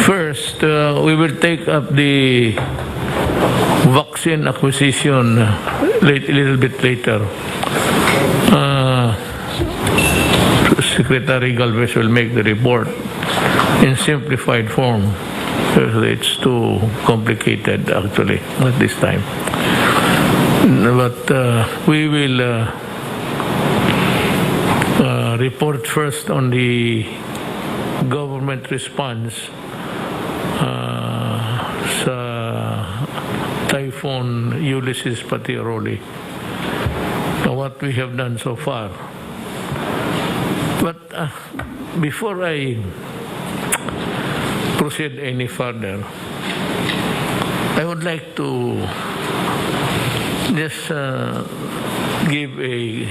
First, we will take up the vaccine acquisition a little bit later. Secretary Galvez will make the report in simplified form. It's too complicated, actually, at this time. But we will report first on the government response sa Typhoon Ulysses Patiaroli, what we have done so far. But before I proceed any further, I would like to just give a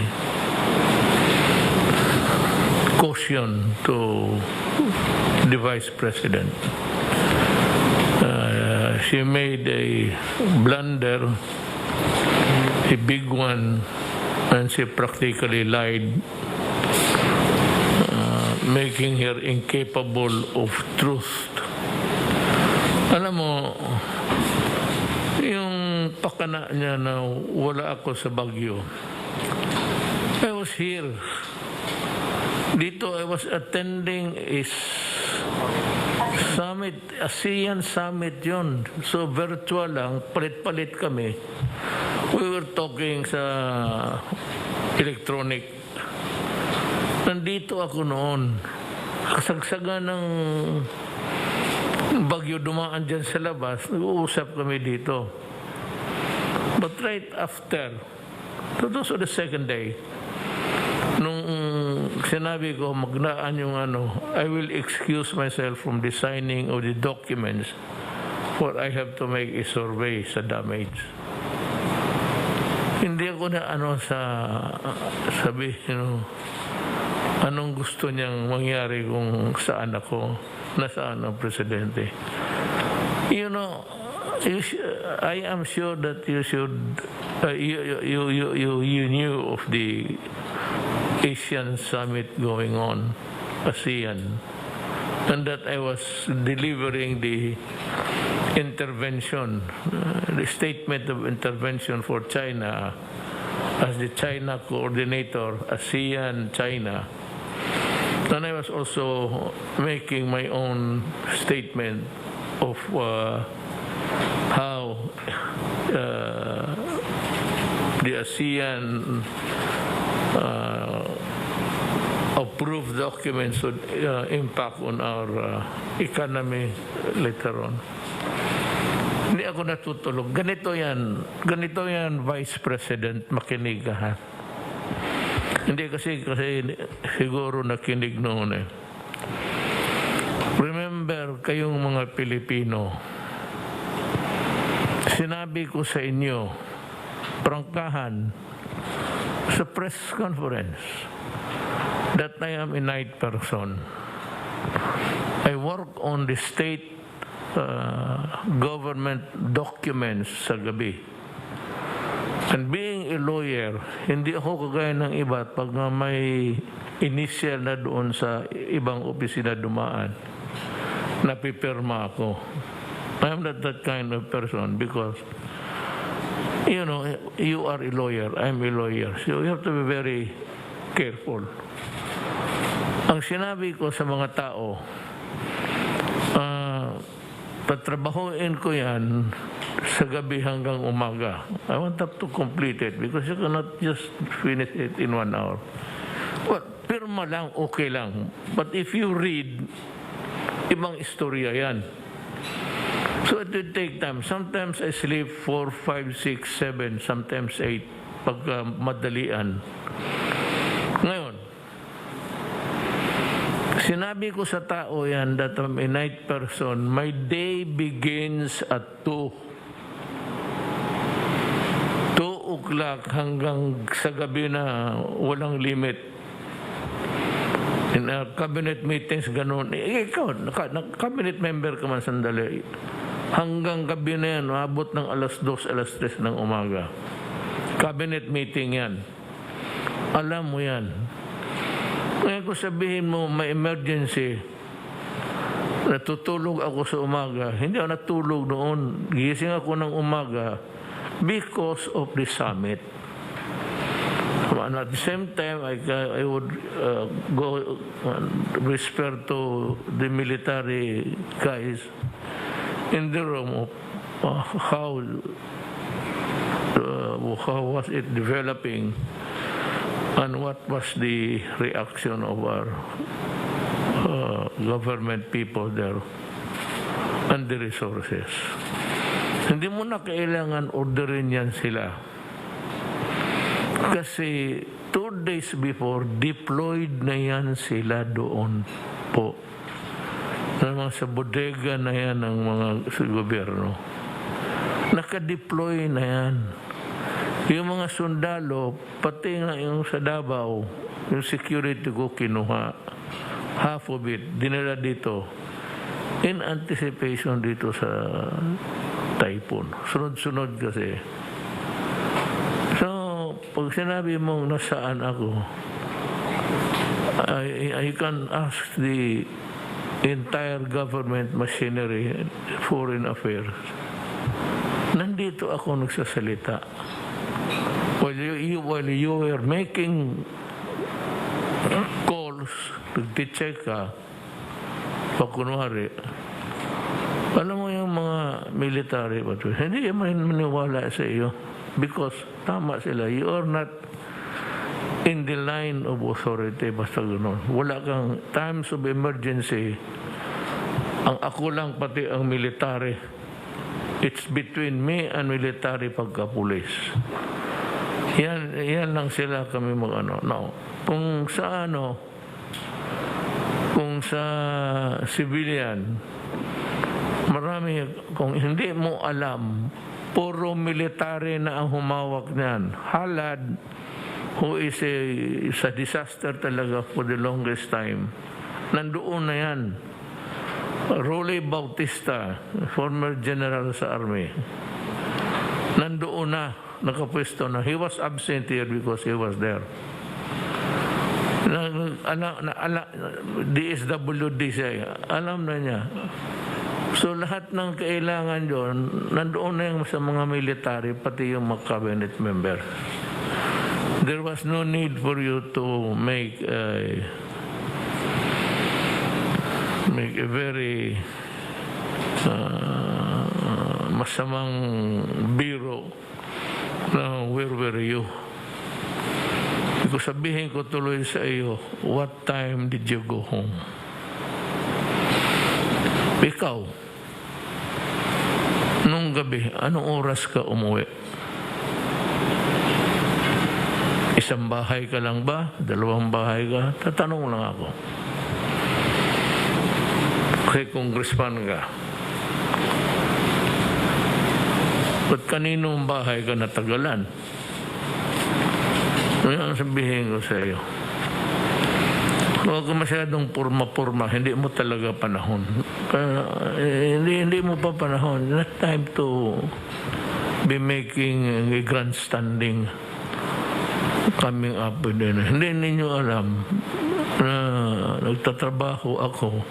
caution to the Vice President. She made a blunder, a big one, and she practically lied, making her incapable of truth. Alam mo, yung pakana niya na wala ako sa Baguio, I was here. Dito, I was attending a summit, ASEAN summit yun. So virtual lang, palit-palit kami. We were talking sa electronic. Nandito ako noon. Kasagsagan ng bagyo dumaan dyan sa labas, nag-uusap kami dito. But right after, so those were the second day, nung sinabi ko magnaan yung I will excuse myself from the signing of the documents for I have to make a survey sa damage. Hindi ako na sabi, anong gusto niyang mangyari kung saan ako, nasaan ang presidente. I am sure that you should, you knew of the Asian summit going on, ASEAN, and that I was delivering the intervention, the statement of intervention for China as the China coordinator, ASEAN China. And I was also making my own statement of how the ASEAN approved documents would impact on our economy later on. Hindi ako natutulog. Ganito yan, Vice President, makinig ka ha. Hindi kasi siguro nakinig noon eh. Remember kayong mga Pilipino, sinabi ko sa inyo, prangkahan, sa press conference, that I am a night person. I work on the state government documents sa gabi. And being a lawyer, hindi ako kagaya ng iba pag may initial na doon sa ibang opisina dumaan, napipirma ako. I am not that kind of person because you are a lawyer, I'm a lawyer. So you have to be very careful. Ang sinabi ko sa mga tao, tatrabahuin ko yan sa gabi hanggang umaga. I want them to complete it because you cannot just finish it in 1 hour. But pirma lang, okay lang. But if you read, ibang istorya yan. So it will take time. Sometimes I sleep 4, 5, 6, 7, sometimes 8 pagka madalian. Ngayon, sinabi ko sa tao yan that I'm a night person. My day begins at 2. 2 o'clock hanggang sa gabi na walang limit. In cabinet meetings, ganun. Ikaw, cabinet member ka man sandali. Hanggang gabi na yan, abot ng alas 2, alas 3 ng umaga. Cabinet meeting yan. Alam mo yan. Ngayon kung sabihin mo may emergency, natutulog ako sa umaga. Hindi ako natulog noon. Gising ako ng umaga because of the summit. And at the same time, I would go whisper to the military guys in the room of how was it developing and what was the reaction of our government people there and the resources. Hindi mo na kailangan orderin yan sila. Kasi 2 days before, deployed na yan sila doon po. Sa bodega na yan ng mga sa gobyerno. Naka-deploy na yan. Yung mga sundalo, pati nga yung sa Davao, yung security ko kinuha. Half of it, dinala dito. In anticipation dito sa typhoon. Sunod-sunod kasi. So, pag sinabi mong nasaan ako, I can ask the entire government machinery, foreign affairs. Nandito ako nagsasalita. While you were making calls, nag-check ka, pag kunwari, alam mo yung mga military, hindi maniwala sa iyo because tama sila. You are not in the line of authority, basta gano'n. Wala kang times of emergency. Ang ako lang pati ang military. It's between me and military pagka-pulis. Yan lang sila kami mag-ano. No. Kung sa civilian, marami, kung hindi mo alam, puro military na ang humawak niyan. Halad, who is a disaster talaga for the longest time. Nandoon na yan. Rolly Bautista, former general sa army. Nandoon na, nakapwesto na. He was absent here because he was there. DSWD siya. Alam na niya. So lahat ng kailangan doon, nandoon na yung sa mga military, pati yung mga cabinet member. There was no need for you to make a very masamang biro na where were you? Kung sabihin ko tuloy sa iyo, what time did you go home? Ikaw, nung gabi, anong oras ka umuwi? Isang bahay ka lang ba? 2 bahay ka? Tatanong lang ako. Kay congressman ka. Ba't kaninong bahay ka natagalan? Ano sabihin ko sa iyo? Huwag ka masyadong purma-purma. Hindi mo talaga panahon. Hindi mo pa panahon. Not time to be making a grandstanding coming up with it. Hindi ninyo alam na nagtatrabaho ako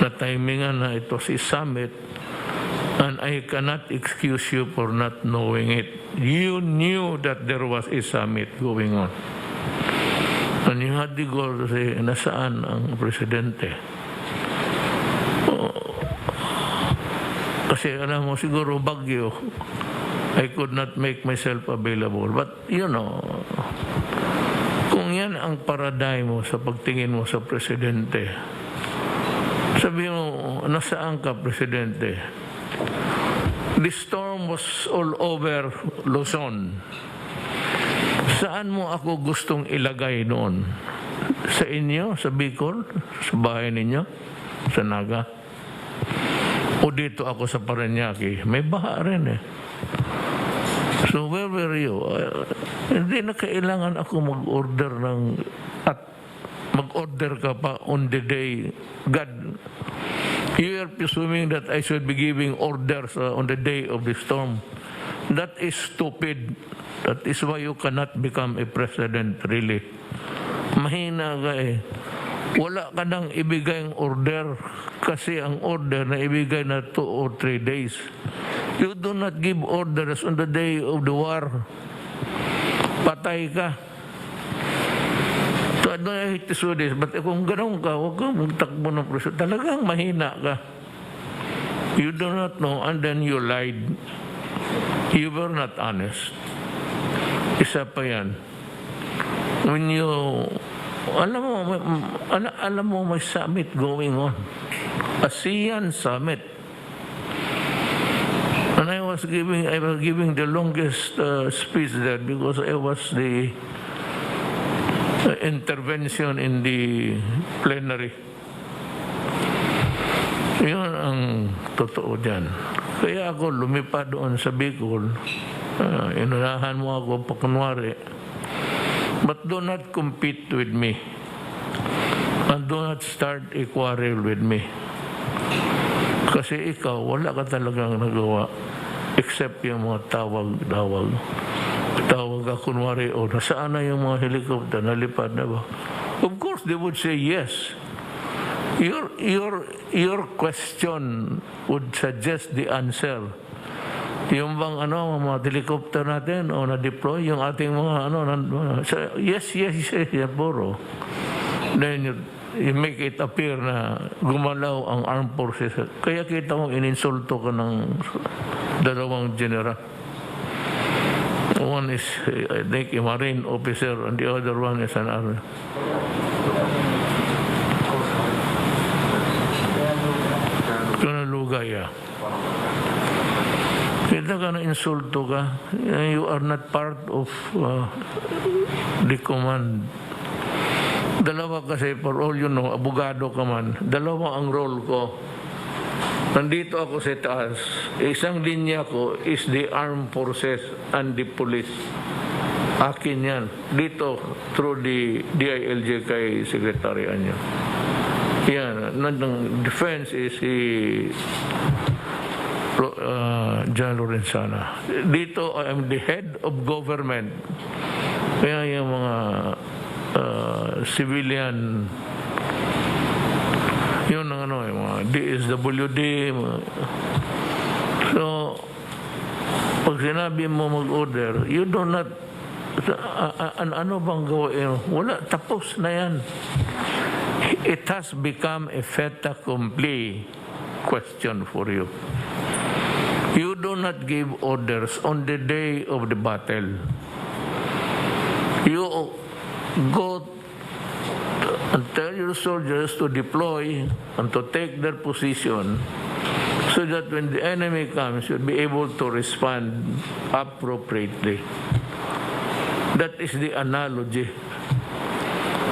na timingan na ito si summit and I cannot excuse you for not knowing it. You knew that there was a summit going on. And you had the goal to say, nasaan ang presidente? Kasi alam mo, siguro bagyo, I could not make myself available. But, kung yan ang paradigm mo sa pagtingin mo sa presidente, sabi mo, nasaan ka, presidente? The storm was all over Luzon. Saan mo ako gustong ilagay noon? Sa inyo? Sa Bicol? Sa bahay ninyo? Sa Naga? O dito ako sa Parañaque? May baha rin eh. So where were you? Hindi na kailangan ako mag-order at mag-order ka pa on the day. God, you are presuming that I should be giving orders on the day of the storm. That is stupid. That is why you cannot become a president, really. Mahina ka eh. wala ka nang ibigay ang order kasi ang order na ibigay na 2 or 3 days. You do not give orders on the day of the war. Patay ka. So I don't hate to say this, but kung gano'n ka, huwag kang magtakbo ng preso. Talagang mahina ka. You do not know, and then you lied. You were not honest. Isa pa yan. When you, alam mo may summit going on. ASEAN summit. And I was giving the longest speech there because I was the intervention in the plenary. Yun ang totoo dyan. Kaya ako lumipad doon sa Bicol. Inunahan mo ako pa kunwari. But do not compete with me. And do not start a quarrel with me. Kasi ikaw, wala ka talagang nagawa except yung mga tawag. Tawag ka kunwari, o nasaan na yung mga helicopter, nalipad na ba? Of course, they would say yes. Your question would suggest the answer. Yung bang mga helicopter natin o na-deploy, yung ating mga yes, puro. Then you make it appear na gumalaw ang armed forces. Kaya kita mong ininsulto ka ng dalawang general. One is, I think, a Marine officer and the other one is an army. Lugay. Kita ka na insulto ka. You are not part of the command. Dalawa kasi, for all you know, abogado ka man. Dalawa ang role ko. Nandito ako sa taas. Isang linya ko is the armed forces and the police. Akin yan. Dito, through the DILG kay Secretary Anyo. Yan. Ng defense is si John Lorenzana. Dito, I am the head of government. Kaya yung mga civilian, yun ang yung mga DSWD. So, pag sinabi mo mag-order, you do not, ano bang gawin? Wala, tapos na yan. It has become a fait accompli question for you. You do not give orders on the day of the battle. You go and tell your soldiers to deploy and to take their position so that when the enemy comes, you'll be able to respond appropriately. That is the analogy.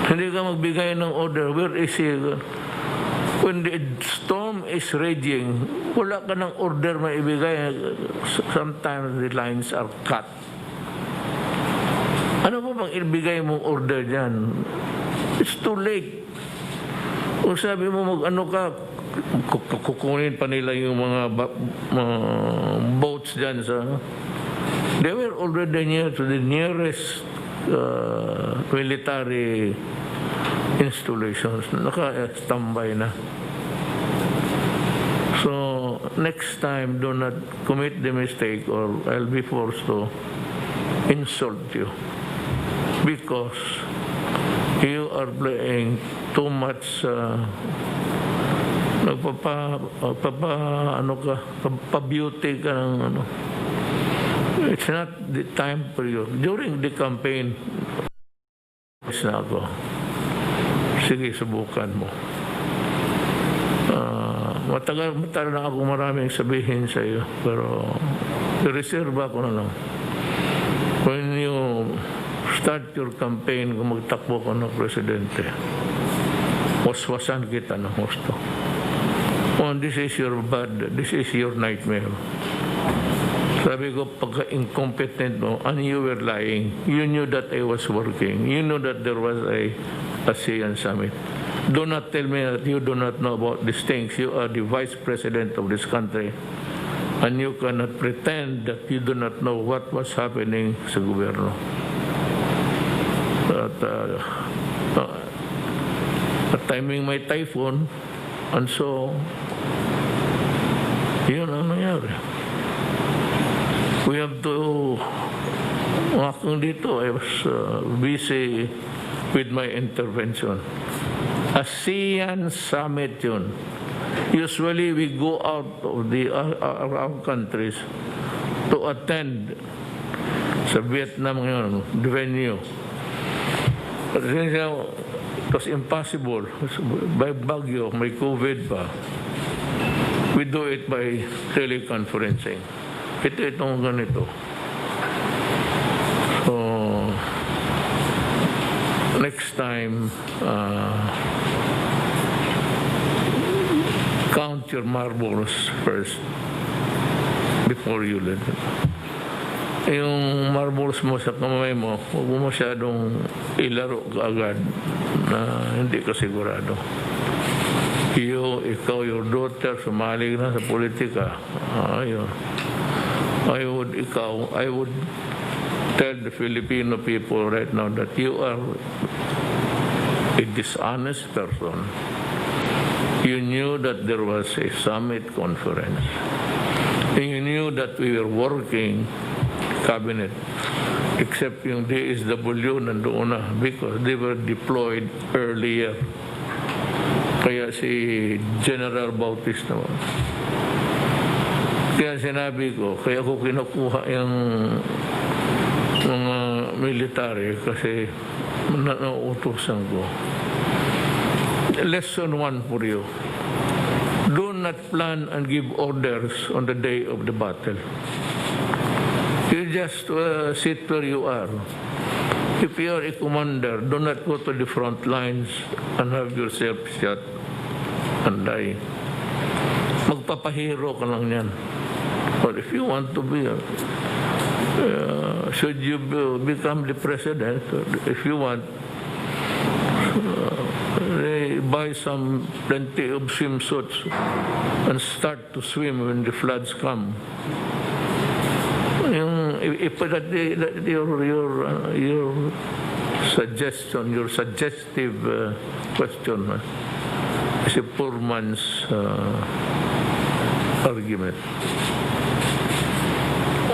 Hindi ka magbigay ng order, where is he? When the storm is raging, wala ka ng order maibigay. Sometimes the lines are cut. Ano ba bang ibigay mong order dyan? It's too late. Kung sabi mo kukunin pa nila yung mga boats dyan sa... They were already near to the nearest military installations. Naka-standby na. So, next time, do not commit the mistake or I'll be forced to insult you. Because you are playing too much pa-beauty ka ng It's not the time for you. During the campaign, na ako. Sige, subukan mo. Matagal na ako maraming sabihin sa iyo, pero reserva ko na lang. When you start your campaign, kung magtakbo ko ng presidente, waswasan kita ng gusto. Oh, this is your nightmare. Sabi ko, pagka-incompetent mo, and you were lying, you knew that I was working. You knew that there was a ASEAN summit. Do not tell me that you do not know about these things. You are the vice president of this country. And you cannot pretend that you do not know what was happening sa gobyerno. At timing may typhoon, and so, yun ang nangyari. We have to, dito, I was busy with my intervention. ASEAN Summit yun. Usually we go out of our countries to attend sa Vietnam ngayon, the venue. But it was impossible. By Baguio, may COVID pa. We do it by teleconferencing. Itong ganito. So, next time, count your marbles first before you let it. Yung marbles mo sa kamay mo, huwag mo masyadong ilaro kaagad na hindi ka sigurado. Ikaw, your daughter, sumali na sa politika. Ayun. I would tell the Filipino people right now that you are a dishonest person. You knew that there was a summit conference. And you knew that we were working cabinet, except yung DSW nandoon na because they were deployed earlier. Kaya si General Bautista naman. Kaya sinabi ko, kaya ko kinukuha yung mga military kasi nauutusan ko. Lesson 1 for you. Do not plan and give orders on the day of the battle. You just sit where you are. If you are a commander, do not go to the front lines and have yourself shot and die. Magpapahero ka lang yan. But if you want to be, should you become the president, if you want, buy plenty of swimsuits and start to swim when the floods come. Your suggestion, your suggestive question is a poor man's argument.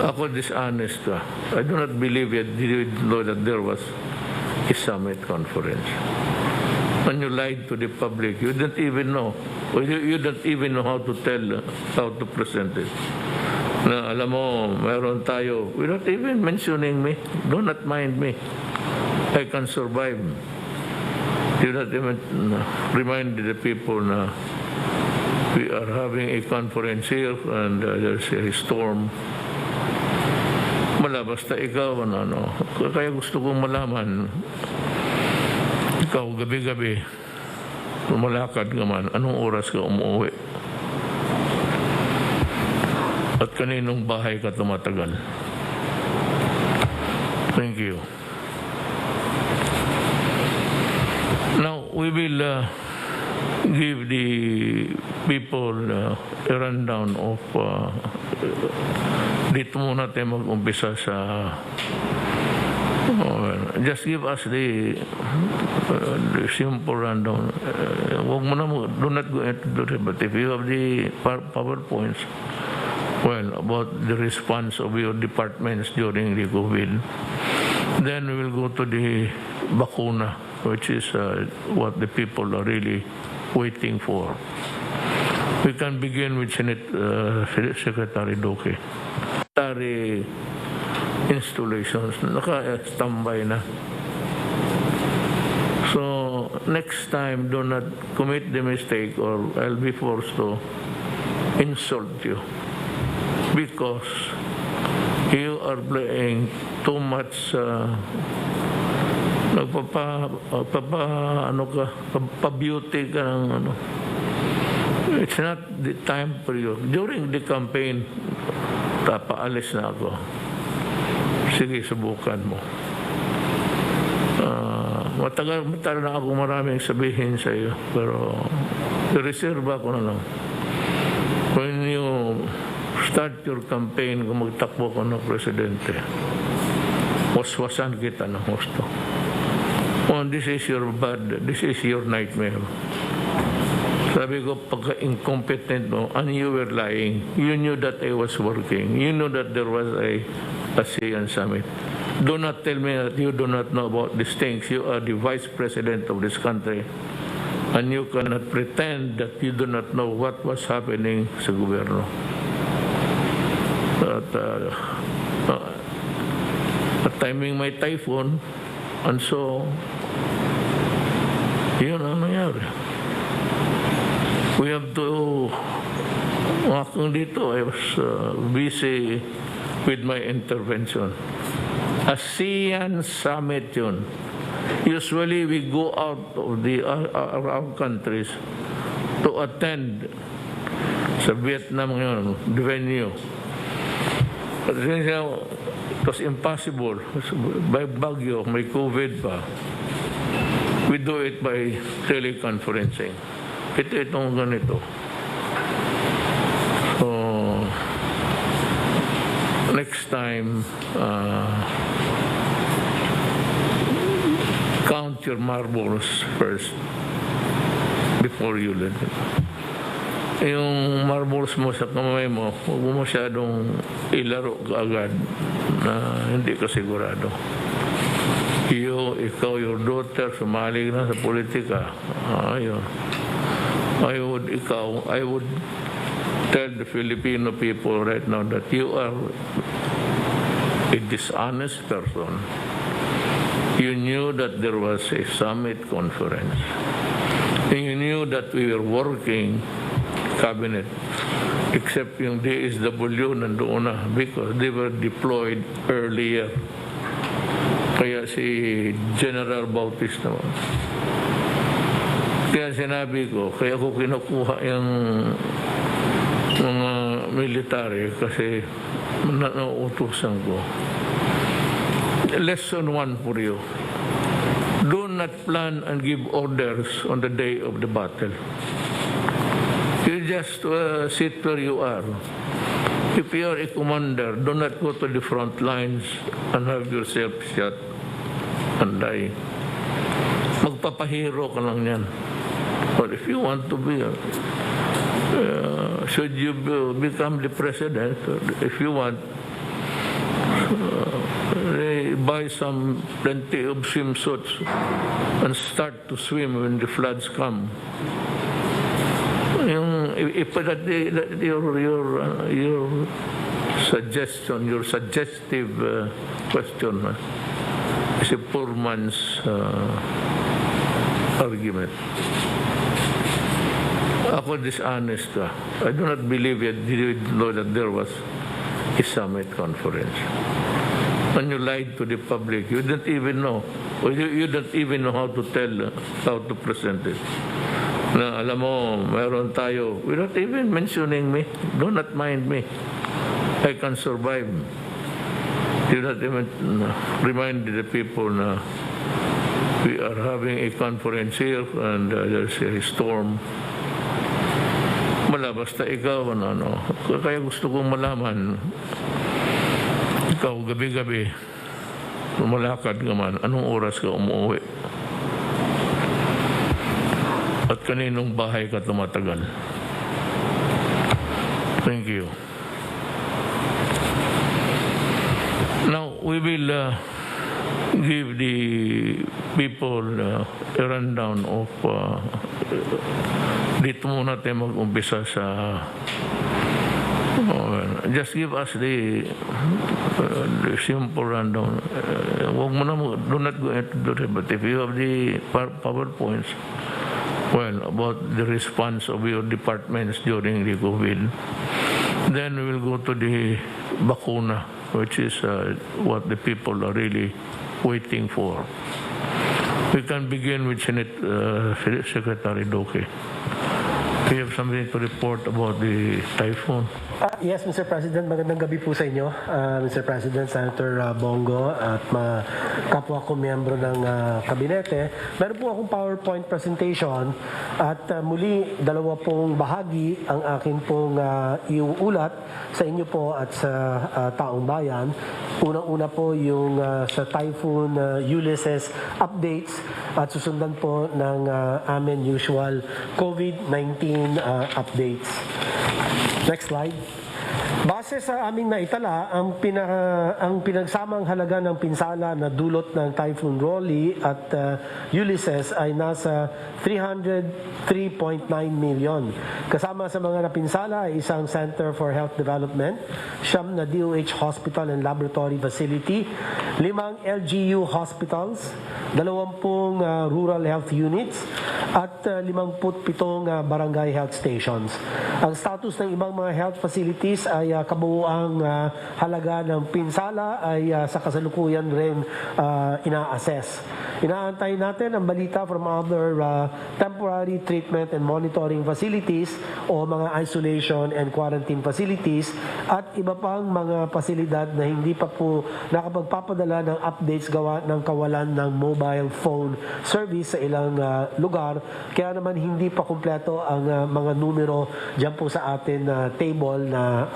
Ako dishonest ka. I do not believe you didn't know that there was a summit conference. When you lied to the public, you didn't even know. Or you don't even know how to tell, how to present it. Na alam mo, meron tayo, without even mentioning me, do not mind me. I can survive. You not even remind the people na we are having a conference here and there's a storm. Basta ikaw, kaya gusto kong malaman, ikaw gabi-gabi, lumalakad ka man, anong oras ka umuwi? At kaninong bahay ka tumatagal? Thank you. Now, we will give the people a rundown of dito muna tayo mag-umpisa sa just give us the simple rundown. Huwag mo na do not go into it, but if you have the PowerPoints, well, about the response of your departments during the COVID, then we will go to the bakuna, which is what the people are really waiting for. We can begin with Senate Secretary Duque. Secretary installations, naka-standby na. So, next time, do not commit the mistake or I'll be forced to insult you because you are playing too much pa-beauty ka ng ano. It's not the time for you. During the campaign, paalis na ako. Sige, subukan mo. Matagal na ako maraming sabihin sa iyo, pero reserve ako na lang. When you start your campaign, kung magtakbo ko ng presidente, waswasan kita ng gusto. Oh, this is your nightmare. Sabi ko, pagka-incompetent mo, and you were lying. You knew that I was working. You knew that there was a ASEAN summit. Do not tell me that you do not know about these things. You are the vice president of this country. And you cannot pretend that you do not know what was happening sa gobyerno. At timing may typhoon, and so, yun ang nangyari. We have to, kung dito, I was busy with my intervention. ASEAN summit yun. Usually we go out of our countries to attend sa Vietnam ngayon, the venue. But it was impossible. By Baguio, may COVID pa. We do it by teleconferencing. Itong ganito. So, next time, count your marbles first before you let it. Yung marbles mo sa kamay mo, huwag mo masyadong ilaro kaagad na hindi ka sigurado. Ikaw, your daughter, sumali na sa politika. Ayun. I would tell the Filipino people right now that you are a dishonest person. You knew that there was a summit conference. And you knew that we were working cabinet, except yung DSW nandoon na because they were deployed earlier. Kaya si General Bautista naman. Kaya sinabi ko, kaya ko kinukuha yung mga military kasi nauutusan ko. Lesson 1 for you. Do not plan and give orders on the day of the battle. You just sit where you are. If you are a commander, do not go to the front lines and have yourself shot and die. Magpapahero ka lang yan. But if you want to be, should you become the president, if you want, buy plenty of swimsuits and start to swim when the floods come. Your suggestion, your suggestive question is a poor man's argument. Ako dishonest ka. I do not believe you didn't know that there was a summit conference. When you lied to the public, you didn't even know. Or you don't even know how to tell, how to present it. Na alam mo, mayroon tayo, without even mentioning me, do not mind me. I can survive. Do not even remind the people na we are having a conference here and there's a storm. Basta ikaw, kaya gusto kong malaman, ikaw gabi-gabi, lumalakad ka man, anong oras ka umuwi? At kaninong bahay ka tumatagal? Thank you. Now, we will give the people a rundown of dito muna tayo mag-umpisa sa just give us the simple rundown. Huwag mo na do not go into it, but if you have the PowerPoints, well, about the response of your departments during the COVID, then we will go to the bakuna, which is what the people are really waiting for. We can begin with Senate Secretary Doke. We have something to report about the typhoon. Yes, Mr. President. Magandang gabi po sa inyo, Mr. President, Senator Bongo, at mga kapwa ko miyembro ng kabinete. Meron po akong PowerPoint presentation at muli, dalawa pong bahagi ang akin pong iuulat sa inyo po at sa taong bayan. Unang-una po yung sa Typhoon Ulysses updates at susundan po ng amin usual COVID-19 updates. Next slide. Base sa aming naitala, ang pinagsamang halaga ng pinsala na dulot ng Typhoon Rolly at Ulysses ay nasa 303.9 million. Kasama sa mga napinsala ay isang Center for Health Development, 9 na DOH Hospital and Laboratory Facility, 5 LGU hospitals, 20 rural health units, at 57 barangay health stations. Ang status ng ibang mga health facilities ay kabuuang halaga ng pinsala ay sa kasalukuyan rin ina-assess. Inaantay natin ang balita from other temporary treatment and monitoring facilities o mga isolation and quarantine facilities at iba pang mga pasilidad na hindi pa po nakapagpapadala ng updates gawa ng kawalan ng mobile phone service sa ilang lugar. Kaya naman hindi pa kumpleto ang mga numero dyan po sa atin table na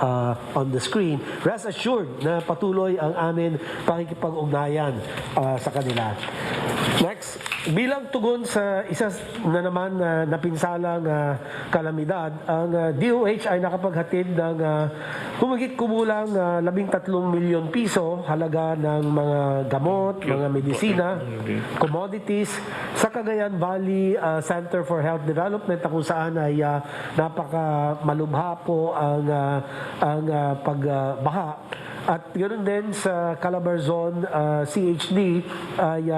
on the screen. Rest assured na patuloy ang amin pakikipag-ugnayan sa kanila. Next, bilang tugon sa isa na naman na napinsalang kalamidad, ang DOH ay nakapaghatid ng humigit-kumulang 13 milyon piso halaga ng mga gamot, mga medisina, commodities sa Cagayan Valley Center for Health Development na kung saan ay napakamalubha po ang pagbaha. At ganoon din sa Calabarzon CHD ay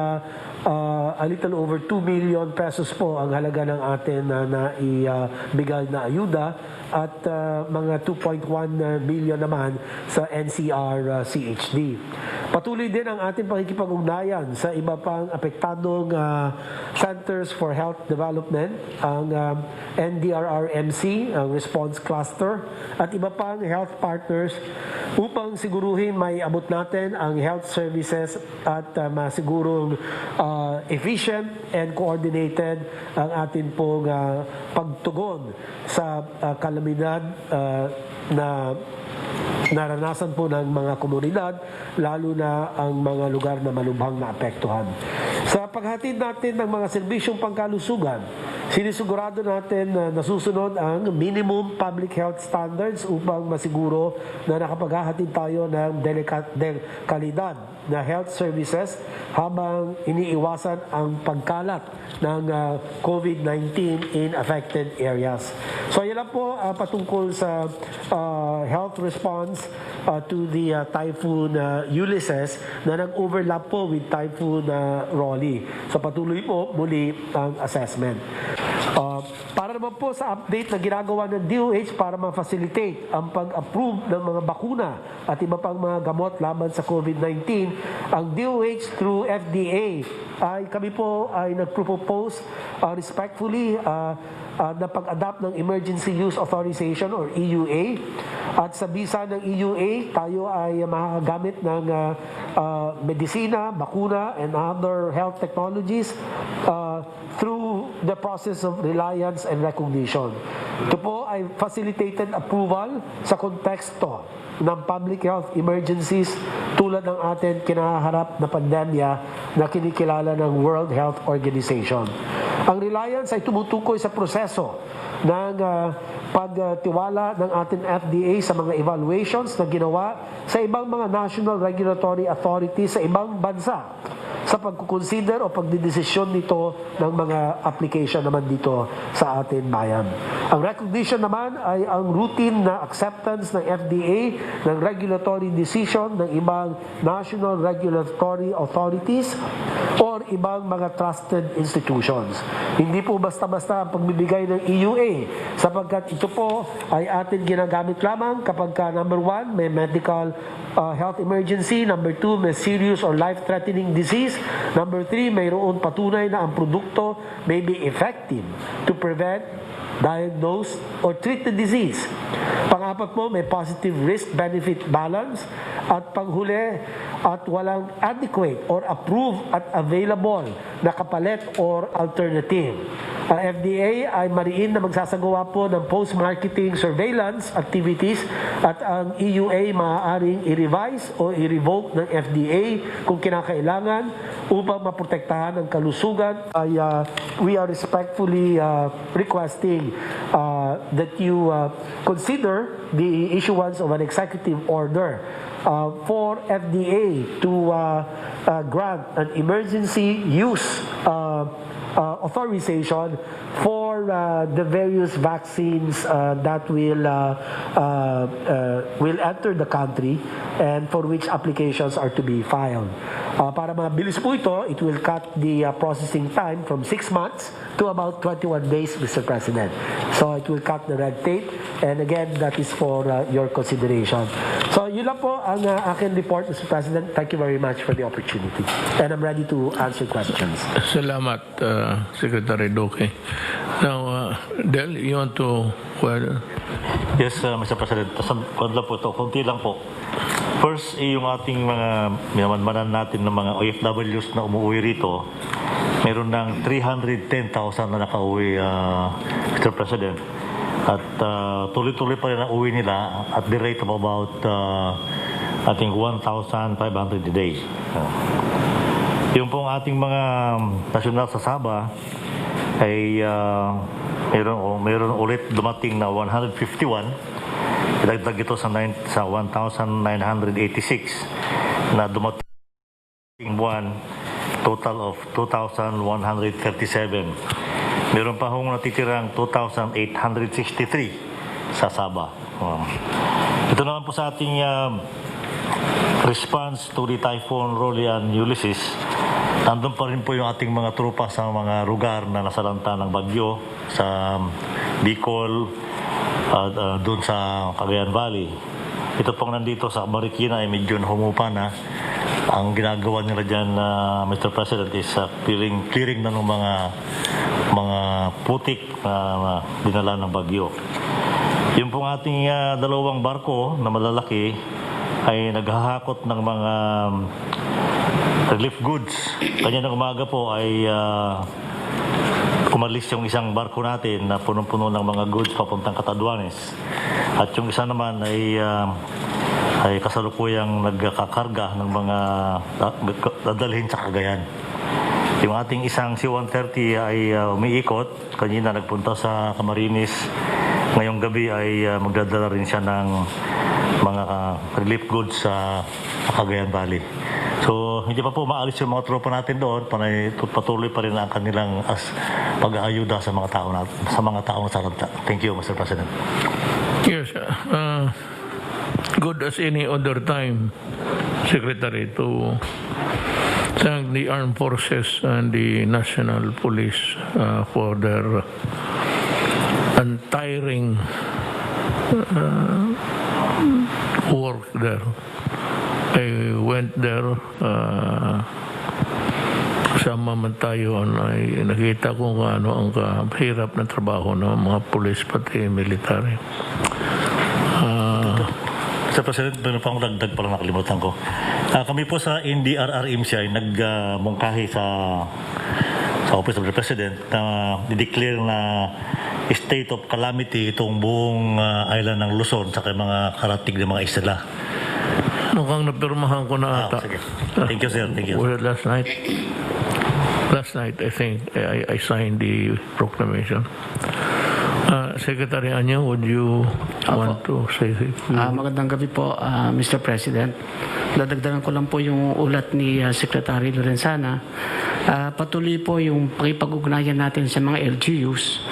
a little over 2 million pesos po ang halaga ng atin na ibigay na ayuda at mga 2.1 billion naman sa NCR CHD. Patuloy din ang ating pakikipag-ugnayan sa iba pang apektadong Centers for Health Development, ang NDRRMC, ang Response Cluster, at iba pang health partners upang siguruhin may abot natin ang health services at masigurong efficient and coordinated ang ating pong pagtugon sa kalamidad na naranasan po ng mga komunidad, lalo na ang mga lugar na malubhang naapektuhan. Sa paghatid natin ng mga serbisyong pangkalusugan, sinisigurado natin na nasusunod ang minimum public health standards upang masiguro na nakapaghahatid tayo ng kalidad na health services habang iniiwasan ang pagkalat ng COVID-19 in affected areas. So yan lang po patungkol sa health response to the Typhoon Ulysses na nag-overlap po with Typhoon Rolly. So patuloy po muli ang assessment. Para naman po sa update na ginagawa ng DOH para ma-facilitate ang pag-approve ng mga bakuna at iba pang mga gamot laban sa COVID-19, ang DOH through FDA ay kami po ay nag-propose respectfully na pag-adapt ng Emergency Use Authorization or EUA. At sa bisa ng EUA, tayo ay makakagamit ng medisina, bakuna, and other health technologies through the process of reliance and recognition. Ito po ay facilitated approval sa konteksto ng public health emergencies tulad ng atin kinaharap na pandemya na kinikilala ng World Health Organization. Ang reliance ay tumutukoy sa proseso ng pagtiwala ng ating FDA sa mga evaluations na ginawa sa ibang mga national regulatory authorities sa ibang bansa sa pagkukonsider o pagdidesisyon nito ng mga application naman dito sa ating bayan. Ang recognition naman ay ang routine na acceptance ng FDA ng regulatory decision ng ibang national regulatory authorities or ibang mga trusted institutions. Hindi po basta-basta ang pagbibigay ng EUA sapagkat ito po ay atin ginagamit lamang kapag number 1, may medical health emergency, number 2, may serious or life-threatening disease, number 3, mayroon patunay na ang produkto may be effective to prevent diagnose, or treat the disease. Pang-apat po, may positive risk-benefit balance. At panghuli, at walang adequate or approved at available na kapalit or alternative. Ang FDA ay mariin na magsasagawa po ng post-marketing surveillance activities at ang EUA maaaring i-revise o i-revoke ng FDA kung kinakailangan upang maprotektahan ang kalusugan. We are respectfully requesting that you consider the issuance of an executive order for FDA to grant an emergency use authorization for the various vaccines that will enter the country and for which applications are to be filed. Para mabilis po ito, it will cut the processing time from 6 months to about 21 days, Mr. President. So it will cut the red tape, and again, that is for your consideration. So yun lang po ang aking report, Mr. President. Thank you very much for the opportunity. And I'm ready to answer questions. Salamat, Secretary Duque. Now, Del, you want to... Yes, Mr. President. Kung lang po ito, konti lang po. First, yung ating mga minamanmanan natin ng mga OFWs na umuwi rito, meron ng 310,000 na nakauwi, Mr. President. At tuloy-tuloy pa rin ang uwi nila at the rate of about, I think, 1,500 a day. Yung pong ating mga nasyonal sa Sabah ay meron ulit dumating na 151. Idagdag ito sa 1,986 na dumating buwan, total of 2,137. Meron pa hong natitirang 2,863 sa Sabah. Ito naman po sa ating response to the Typhoon Rolly and Ulysses. Nandun pa rin po yung ating mga trupa sa mga lugar na nasalanta ng bagyo sa Bicol, doon sa Cagayan Valley. Ito pong nandito sa Marikina ay medyo humupa na. Ang ginagawa nila dyan, Mr. President, is clearing na ng mga putik na dinala ng bagyo. Yung pong ating dalawang barko na malalaki ay naghahakot ng mga relief goods. Kanya ng umaga po ay umalis yung isang barko natin na punong-puno ng mga goods papuntang Catanduanes. At yung isa naman ay kasalukuyang nagkakarga ng mga dadalhin sa Cagayan. Yung ating isang C-130 ay umiikot. Kanina nagpunta sa Camarines. Ngayong gabi ay magdadala rin siya ng mga relief goods sa Cagayan Valley. So, hindi pa po maalis yung mga tropa natin doon, patuloy pa rin ang kanilang pag-aayuda sa mga taong nasalanta. Thank you, Mr. President. Yes, good as any other time, Secretary, to thank the armed forces and the National Police for their untiring work there. I went there, kasama man tayo, ay nakita ko kung ano ang kahirap na trabaho ng mga pulis pati military. Mr. President, meron pa akong dagdag pala nakalimutan ko. Kami po sa NDRRMC ay nagmungkahi sa Office of the President na declare na state of calamity itong buong island ng Luzon sa mga karatig ng mga isla. Mukhang napirmahan ko na ata. Sige. Thank you, sir. Thank you. Last night, I think, I signed the proclamation. Secretary Anyo, would you want to say something? Magandang gabi po, Mr. President. Dadagdagan ko lang po yung ulat ni Secretary Lorenzana. Patuloy po yung pakipag-ugnayan natin sa mga LGUs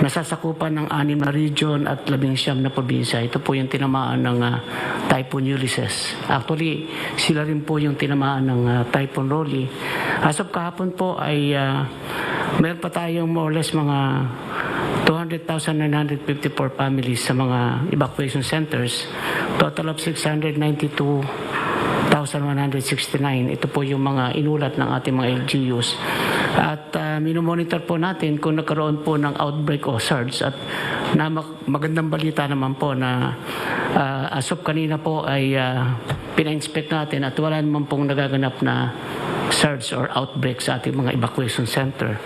na sasakupan ng 6 na region at 19 na probinsya. Ito po yung tinamaan ng Typhoon Ulysses. Actually, sila rin po yung tinamaan ng Typhoon Rolly. As of kahapon po ay meron pa tayong more or less mga 200,954 families sa mga evacuation centers. Total of 692,169. Ito po yung mga inulat ng ating mga LGUs. At minomonitor po natin kung nagkaroon po ng outbreak o surge. At magandang balita naman po na as of kanina po ay pina-inspect natin at wala naman pong nagaganap na surge or outbreak sa ating mga evacuation center.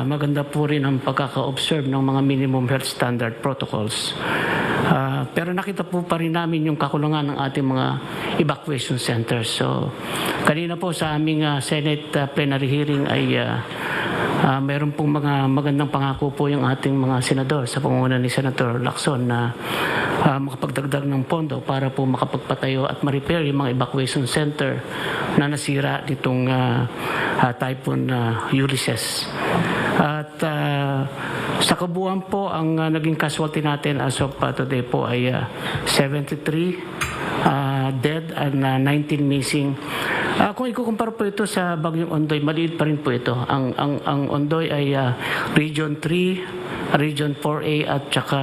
Maganda po rin ang pagkaka-observe ng mga minimum health standard protocols. Pero nakita po pa rin namin yung kakulangan ng ating mga evacuation centers. So, kanina po sa aming Senate plenary hearing ay mayroon pong mga magandang pangako po yung ating mga senador sa pangunguna ni Senator Lacson na makapagdagdag ng pondo para po makapagpatayo at ma-repair yung mga evacuation center na nasira nitong Typhoon Ulysses. At sa kabuuan po, ang naging casualty natin as of today po ay 73 dead and 19 missing. Kung ikukumpara po ito sa Bagyong Ondoy, maliit pa rin po ito. Ang Ondoy ay Region 3, Region 4A at saka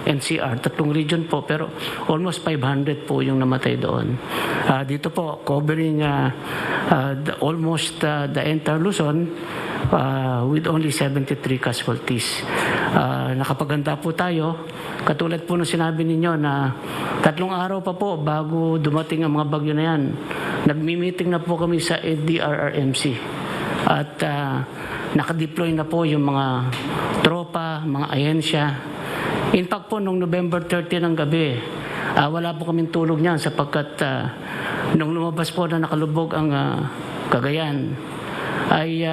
NCR. Tatlong region po, pero almost 500 po yung namatay doon. Dito po, covering almost the entire Luzon with only 73 casualties. Nakapaganda po tayo. Katulad po ng sinabi ninyo na 3 araw pa po bago dumating ang mga bagyo na yan. Nagmi-meeting na po kami sa DRRMC. At nakadeploy na po yung mga tropa, mga ahensya. In fact po, noong November 30 ng gabi, wala po kaming tulog niyan sapagkat nung lumabas po na nakalubog ang Cagayan, ay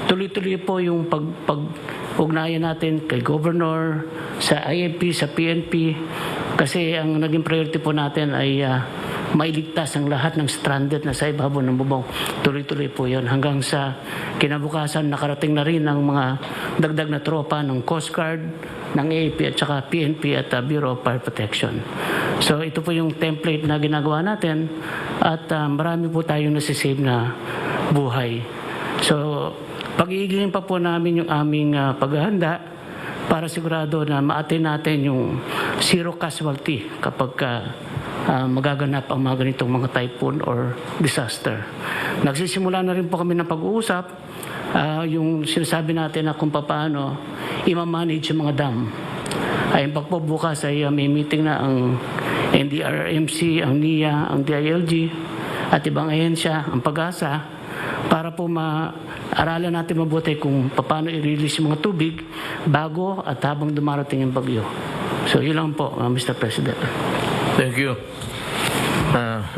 tuloy-tuloy po yung pag-ugnayan natin kay Governor, sa INP, sa PNP, kasi ang naging priority po natin ay mailigtas ang lahat ng stranded na sa ibabaw ng bubong. Tuloy-tuloy po yun. Hanggang sa kinabukasan, nakarating na rin ang mga dagdag na tropa ng Coast Guard, ng AAP at saka PNP at Bureau of Fire Protection. So ito po yung template na ginagawa natin at marami po tayong nasisave na buhay. So pag-iigilin pa po namin yung aming paghahanda para sigurado na ma-attain natin yung zero casualty kapag magaganap ang mga ganitong mga typhoon or disaster. Nagsisimula na rin po kami ng pag-uusap yung sinasabi natin na kung paano i-manage yung mga dam. Ayun pa po bukas ay may meeting na ang NDRRMC, ang NIA, ang DILG at ibang ahensya, ang Pag-asa para po aralan natin mabuti kung paano i-release yung mga tubig bago at habang dumarating yung bagyo. So yun lang po, Mr. President. Thank you.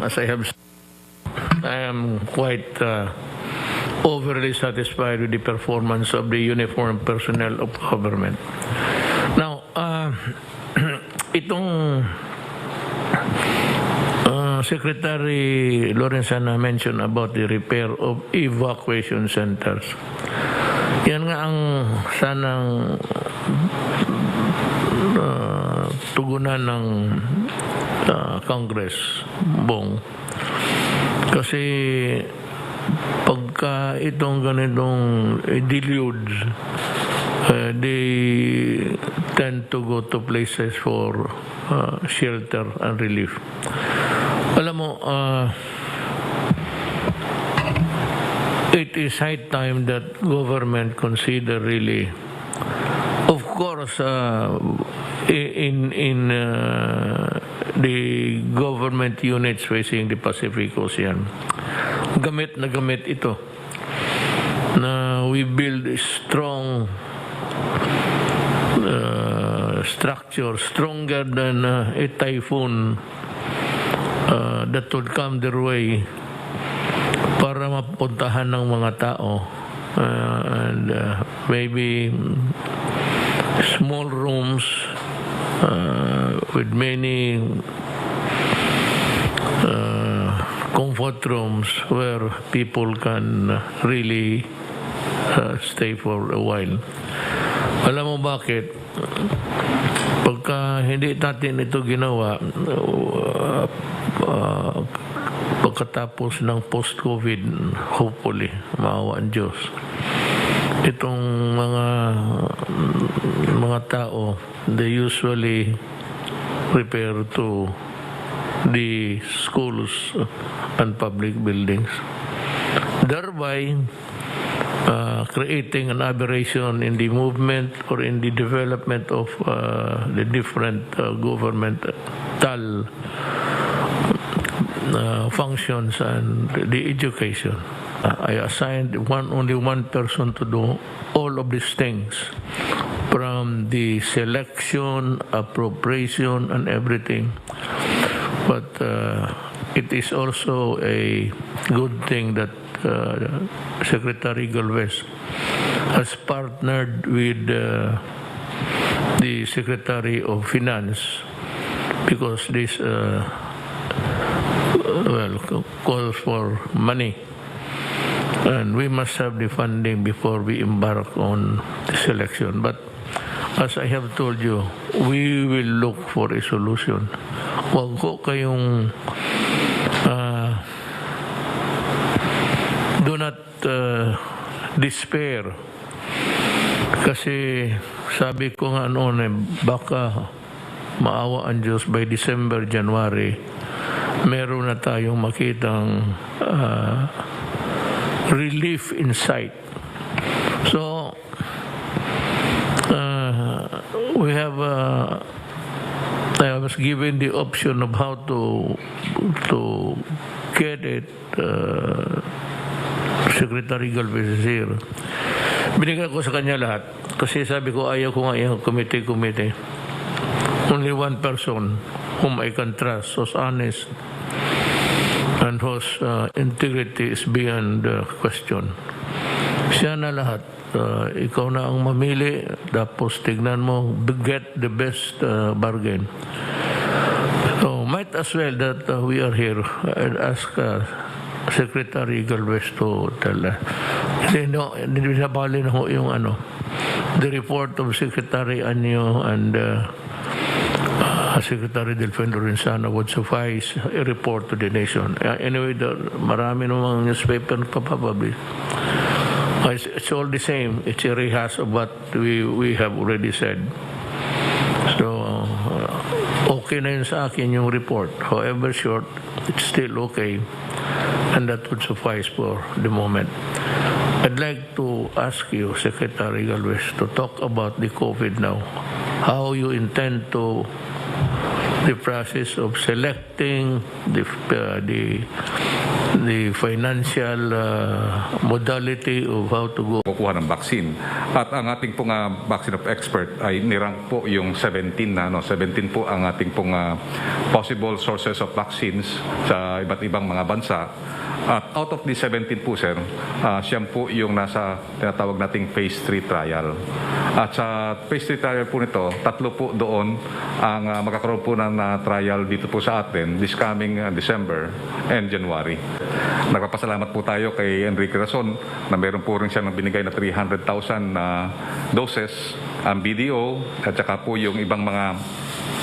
As I have said, I am quite overly satisfied with the performance of the uniformed personnel of government. Now, itong Secretary Lorenzana mentioned about the repair of evacuation centers. Yan nga ang sanang tugunan ng Congress, Bong. Kasi pagka itong ganitong deluge, they tend to go to places for shelter and relief. Alam mo, it is high time that government consider really, of course, in the government units facing the Pacific Ocean, gamit na gamit ito na we build a strong structure, stronger than a typhoon that would come their way para mapuntahan ng mga tao and maybe small rooms with many comfort rooms where people can really stay for a while. Alam mo bakit? Pagka hindi natin ito ginawa, pagkatapos ng post-COVID, hopefully, maawa ang Diyos, itong mga tao, they usually repair to the schools and public buildings. Thereby, creating an aberration in the movement or in the development of the different governmental functions and the education. I assigned only one person to do all of these things, from the selection, appropriation, and everything. But it is also a good thing that Secretary Galvez has partnered with the Secretary of Finance, because this calls for money, and we must have the funding before we embark on the selection. But as I have told you, we will look for a solution. Huwag ko kayong do not despair, kasi sabi ko nga noon, baka maawa ang Diyos by December, January, meron na tayong makitang relief in sight. So we have I was given the option of how to get it. Secretary Galvez is here. Binigyan ko sa kanya lahat kasi sabi ko ayaw ko nga yung committee. Only one person whom I can trust, who's honest and whose integrity is beyond question. Siya na lahat. Ikaw na ang mamili, tapos tignan mo, get the best bargain. So might as well that we are here and ask Secretary Galvez to tell us. Hindi nabali na ho yung the report of Secretary Anyo and Secretary Delfino Lorenzana would suffice a report to the nation. Anyway, marami namang newspaper nagpapapublish. It's all the same. It's a rehash of what we have already said. So, okay na yun sa akin yung report. However short, it's still okay. And that would suffice for the moment. I'd like to ask you, Secretary Galvez, to talk about the COVID now. How you intend to the process of selecting the financial modality of how to go. Kukuha ng vaccine. At ang ating pong vaccine of expert ay nirang po yung 17 na. 17 po ang ating pong possible sources of vaccines sa iba't ibang mga bansa. At out of the 17 po, sir, siyam po yung nasa tinatawag nating phase 3 trial. At sa phase 3 trial po nito, 3 po doon ang magkakaroon po ng trial dito po sa atin this coming December and January. Nagpapasalamat po tayo kay Enrique Rason na meron po rin siya binigay na 300,000 doses ang BDO at saka po yung ibang mga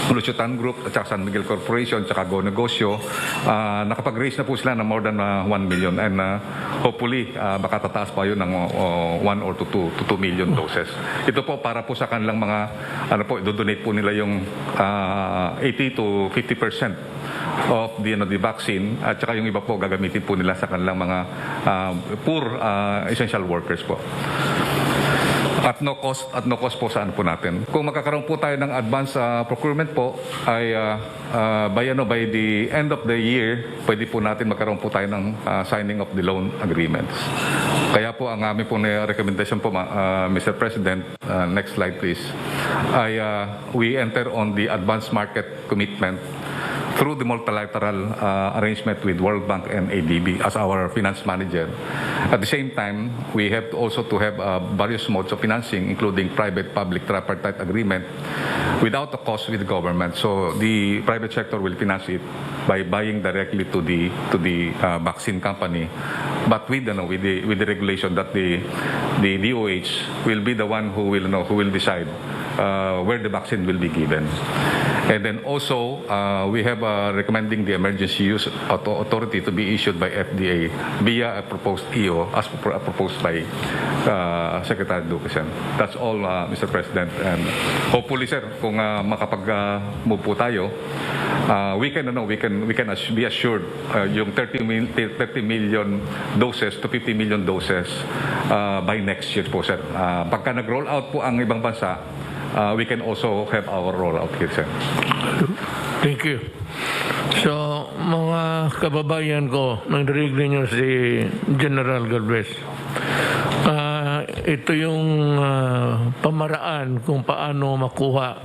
Luchutan Group at saka San Miguel Corporation at saka Go Negosyo. Nakapag-raise na po sila ng more than 1 million and hopefully baka tataas pa yun ng 1 or 2 million doses. Ito po para po sa kanilang mga do-donate po nila yung 80 to 50% of the vaccine at saka yung iba po gagamitin po nila sa kanilang mga poor essential workers po. At no cost po saan po natin. Kung magkakaroon po tayo ng advance procurement po ay by the end of the year pwede po natin magkaroon po tayo ng signing of the loan agreements. Kaya po ang aming po na recommendation po Mr. President, next slide please, ay we enter on the advance market commitment through the multilateral arrangement with World Bank and ADB as our finance manager. At the same time, we have also to have various modes of financing, including private-public tripartite agreement, without a cost with the government. So the private sector will finance it by buying directly to the vaccine company, but with the regulation that the DOH will be the one who will decide where the vaccine will be given. And then also, we have recommending the emergency use authority to be issued by FDA via a proposed EO as proposed by Secretary Duque. That's all, Mr. President. And hopefully, sir, kung makapag-move po tayo, we can be assured yung 30 million doses to 50 million doses by next year po, sir. Pagka nag-roll out po ang ibang bansa, we can also have our rollout here, sir. Thank you. So, mga kababayan ko, narinig ninyo si General Galvez. Ito yung pamaraan kung paano makuha.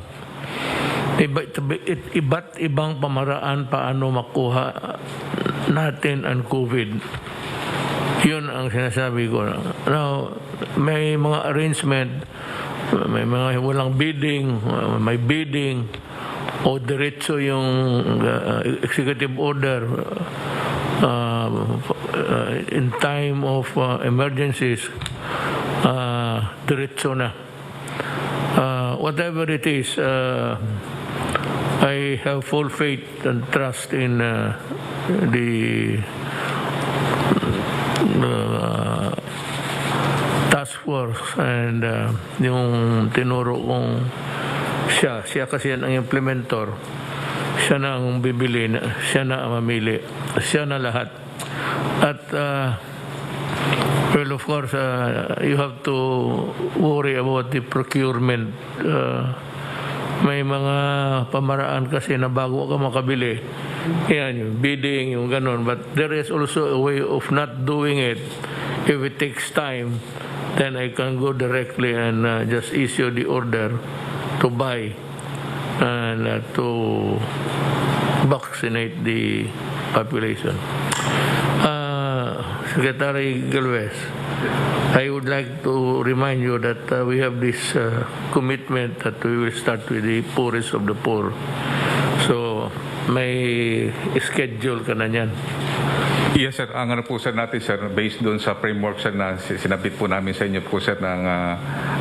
Iba't ibang pamaraan paano makuha natin ang COVID. Yun ang sinasabi ko. Now, may mga arrangement, may mga walang bidding, may bidding, o diretso yung executive order in time of emergencies, diretso na. Whatever it is, I have full faith and trust in the task force and yung tinuro kong siya kasi yan ang implementor, siya na ang bibili, siya na ang mamili, siya na lahat. At well, of course, you have to worry about the procurement. May mga pamaraan kasi na bago ka makabili, yan, yung bidding, yung ganon. But there is also a way of not doing it. If it takes time, then I can go directly and just issue the order to buy and to vaccinate the population. Secretary Galvez, I would like to remind you that we have this commitment that we will start with the poorest of the poor. So, may schedule ka na yan. Yes, sir. Ang ano po, sir, natin, sir, based doon sa framework, sir, na sinabit po namin sa inyo po, sir, ng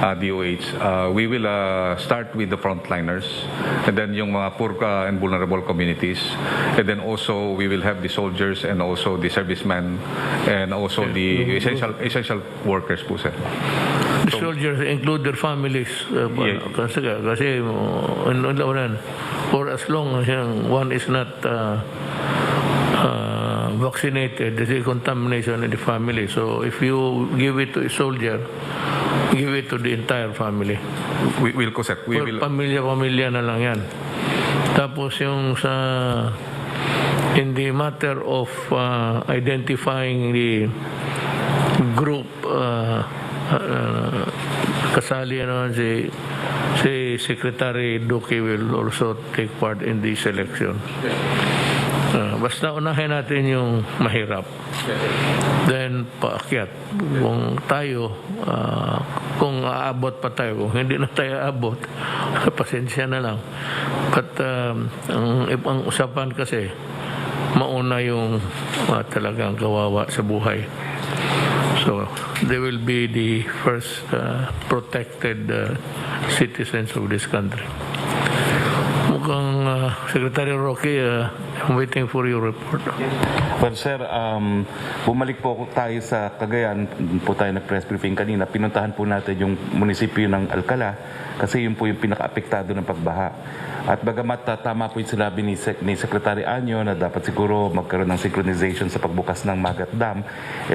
DOH, we will start with the frontliners, and then yung mga poor and vulnerable communities, and then also we will have the soldiers and also the servicemen and also the essential workers po, sir. The soldiers include their families. Kasi for as long as one is not vaccinated, there's a contamination in the family. So if you give it to a soldier, give it to the entire family. We will, sir. We will. Pamilya na lang yan. Tapos yung in the matter of identifying the group, kasali si Secretary Duque will also take part in the selection. Basta unahin natin yung mahirap. Then, paakyat. Kung tayo, kung aabot pa tayo, kung hindi na tayo aabot, pasensya na lang. But, ang usapan kasi, mauna yung talagang kawawa sa buhay. So, they will be the first protected citizens of this country. Mukhang Secretary Roque, I'm waiting for your report. Well, sir, bumalik po tayo sa Cagayan. Po tayo nag-press briefing kanina. Pinuntahan po natin yung munisipyo ng Alcala kasi yun po yung pinaka-apektado ng pagbaha. At bagamat tama po yung sinabi ni Secretary Anyo na dapat siguro magkaroon ng synchronization sa pagbukas ng Magat Dam,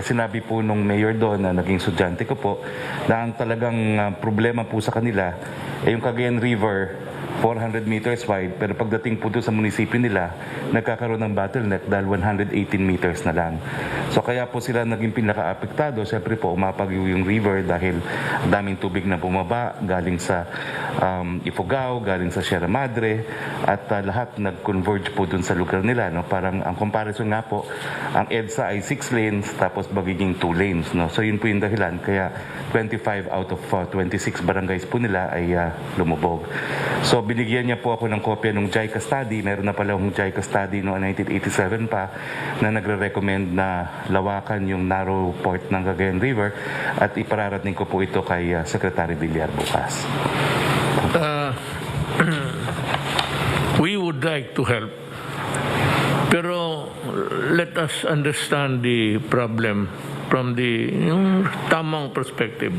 sinabi po nung mayor doon na naging estudyante ko po na ang talagang problema po sa kanila yung Cagayan River 400 meters wide, pero pagdating po doon sa munisipyo nila, nagkakaroon ng bottleneck dahil 118 meters na lang. So kaya po sila naging pinaka-apektado. Siyempre po, umapag yung river dahil daming tubig na bumaba, galing sa Ifugao, galing sa Sierra Madre, at lahat nag-converge po doon sa lugar nila. No? Parang ang comparison nga po, ang EDSA ay 6 lanes, tapos magiging 2 lanes. No? So yun po yung dahilan. Kaya 25 out of 26 barangays po nila ay lumubog. So binigyan niya po ako ng kopya ng JICA study. Meron na pala akong JICA study noong 1987 pa na nagre-recommend na lawakan yung narrow port ng Cagayan River at ipararating ko po ito kay Secretary Villar bukas. like to help. Pero let us understand the problem from the tamang perspective.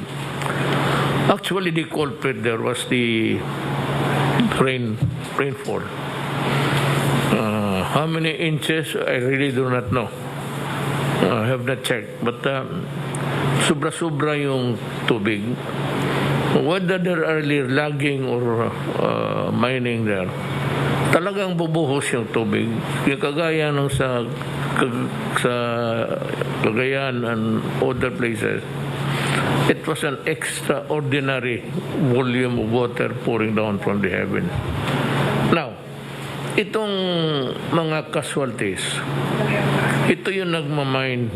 Actually, the culprit there was the rainfall. How many inches, I really do not know. I have not checked. But sobra-sobra yung tubig. Whether there are logging or mining there, talagang bubuhos yung tubig. Yung kagaya ng sa Cagayan and other places, it was an extraordinary volume of water pouring down from the heaven. Now, itong mga casualties, ito yung nagmamind,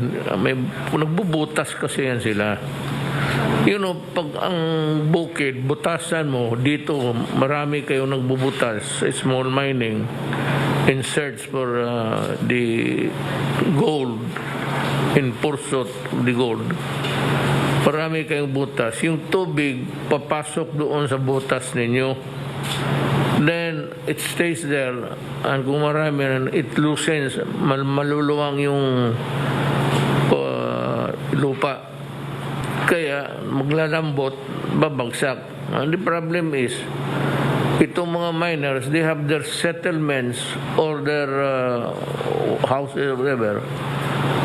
nagbubutas kasi yan sila. Pag ang bukid, butasan mo, dito marami kayong nagbubutas, small mining, in search for the gold, in pursuit of the gold. Marami kayong butas. Yung tubig, papasok doon sa butas ninyo. Then, it stays there. And kung marami, it loosens, maluluwang yung lupa. Kaya, maglalambot, babagsak. And the problem is, itong mga miners, they have their settlements or their houses or whatever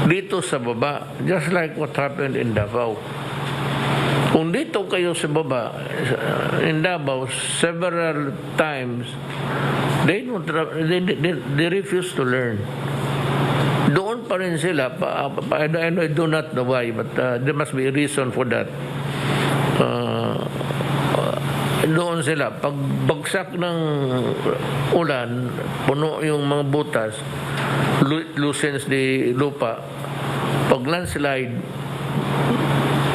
dito sa baba. Just like what happened in Davao. Kung dito kayo sa baba, in Davao, several times, they refuse to learn. Doon pa rin sila. I do not know why, but there must be a reason for that. Doon sila. Pag bagsak ng ulan, puno yung mga butas, loosens the lupa. Pag landslide,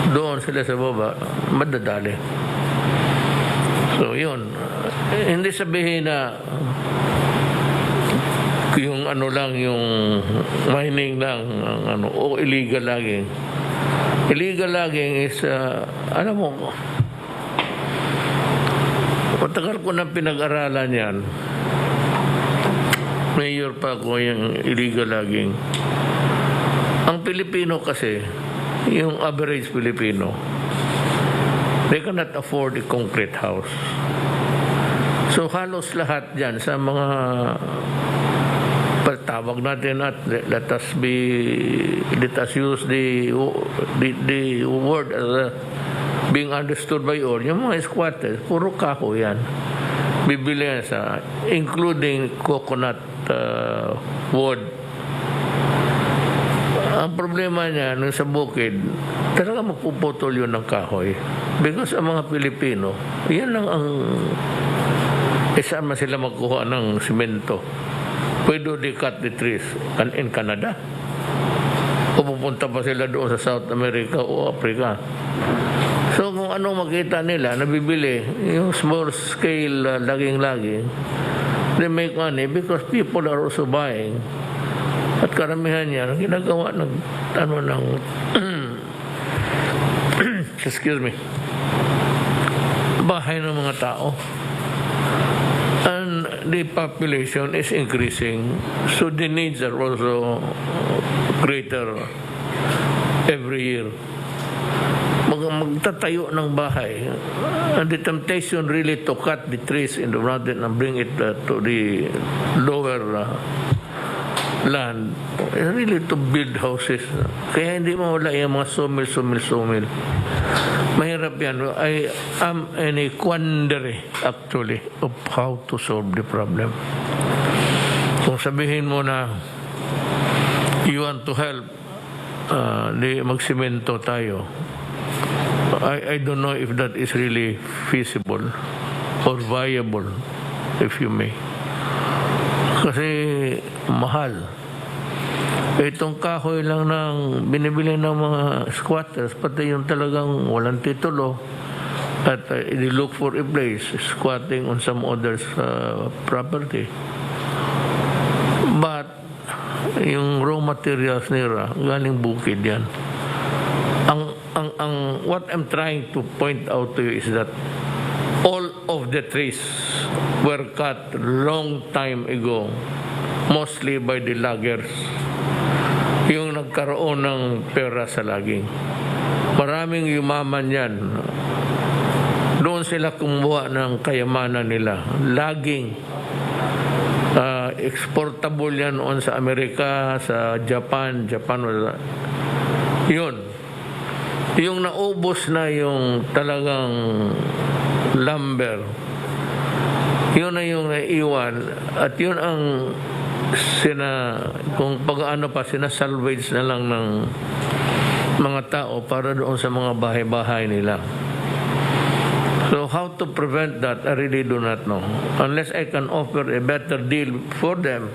doon sila sa baba, madadali. So, yun. Hindi sabihin na yung yung mining lang, o illegal logging. Illegal logging is, alam mo, matagal ko na pinag-aralan yan. Mayor pa ako yung illegal logging. Ang Pilipino kasi, yung average Filipino, they cannot afford a concrete house. So halos lahat dyan sa mga tawag natin at let us use the word as being understood by all. Yung mga squatters, puro kahoy yan. Bibili yan sa, including coconut wood. Ang problema niya, nung sa bukid, talaga magpuputol yun ng kahoy. Because ang mga Pilipino, yan lang ang isama sila magkuha ng simento. Pwede they cut the trees in Canada? O pupunta pa sila doon sa South America o Africa? So kung ano makita nila, nabibili, yung small scale logging, they make money because people are also buying. At karamihan niya, ginagawa ng excuse me, bahay ng mga tao. And the population is increasing, so the needs are also greater every year. Magtatayo ng bahay. And the temptation really to cut the trees in the mountain and bring it to the lower land, really to build houses. Kaya hindi mawala yung mga sawmill. Mahirap yan. I am in a quandary actually of how to solve the problem. Kung sabihin mo na you want to help, magsimento tayo. I don't know if that is really feasible or viable, if you may. Kasi mahal. Itong kahoy lang ng binibili ng mga squatters, pati yung talagang walang titulo at they look for a place, squatting on some other's property. But yung raw materials nila, galing bukid yan. What I'm trying to point out to you is that all of the trees were cut long time ago, mostly by the loggers. Yung nagkaroon ng pera sa logging. Maraming yumaman yan. Doon sila kumuha ng kayamanan nila. Logging. Exportable yan noon sa Amerika, sa Japan. Yun. Yung naubos na yung talagang lumber, yun na yung naiwan. At yun ang kung pag-ano pa, sinasalvage na lang ng mga tao para doon sa mga bahay-bahay nila. So how to prevent that, I really do not know. Unless I can offer a better deal for them,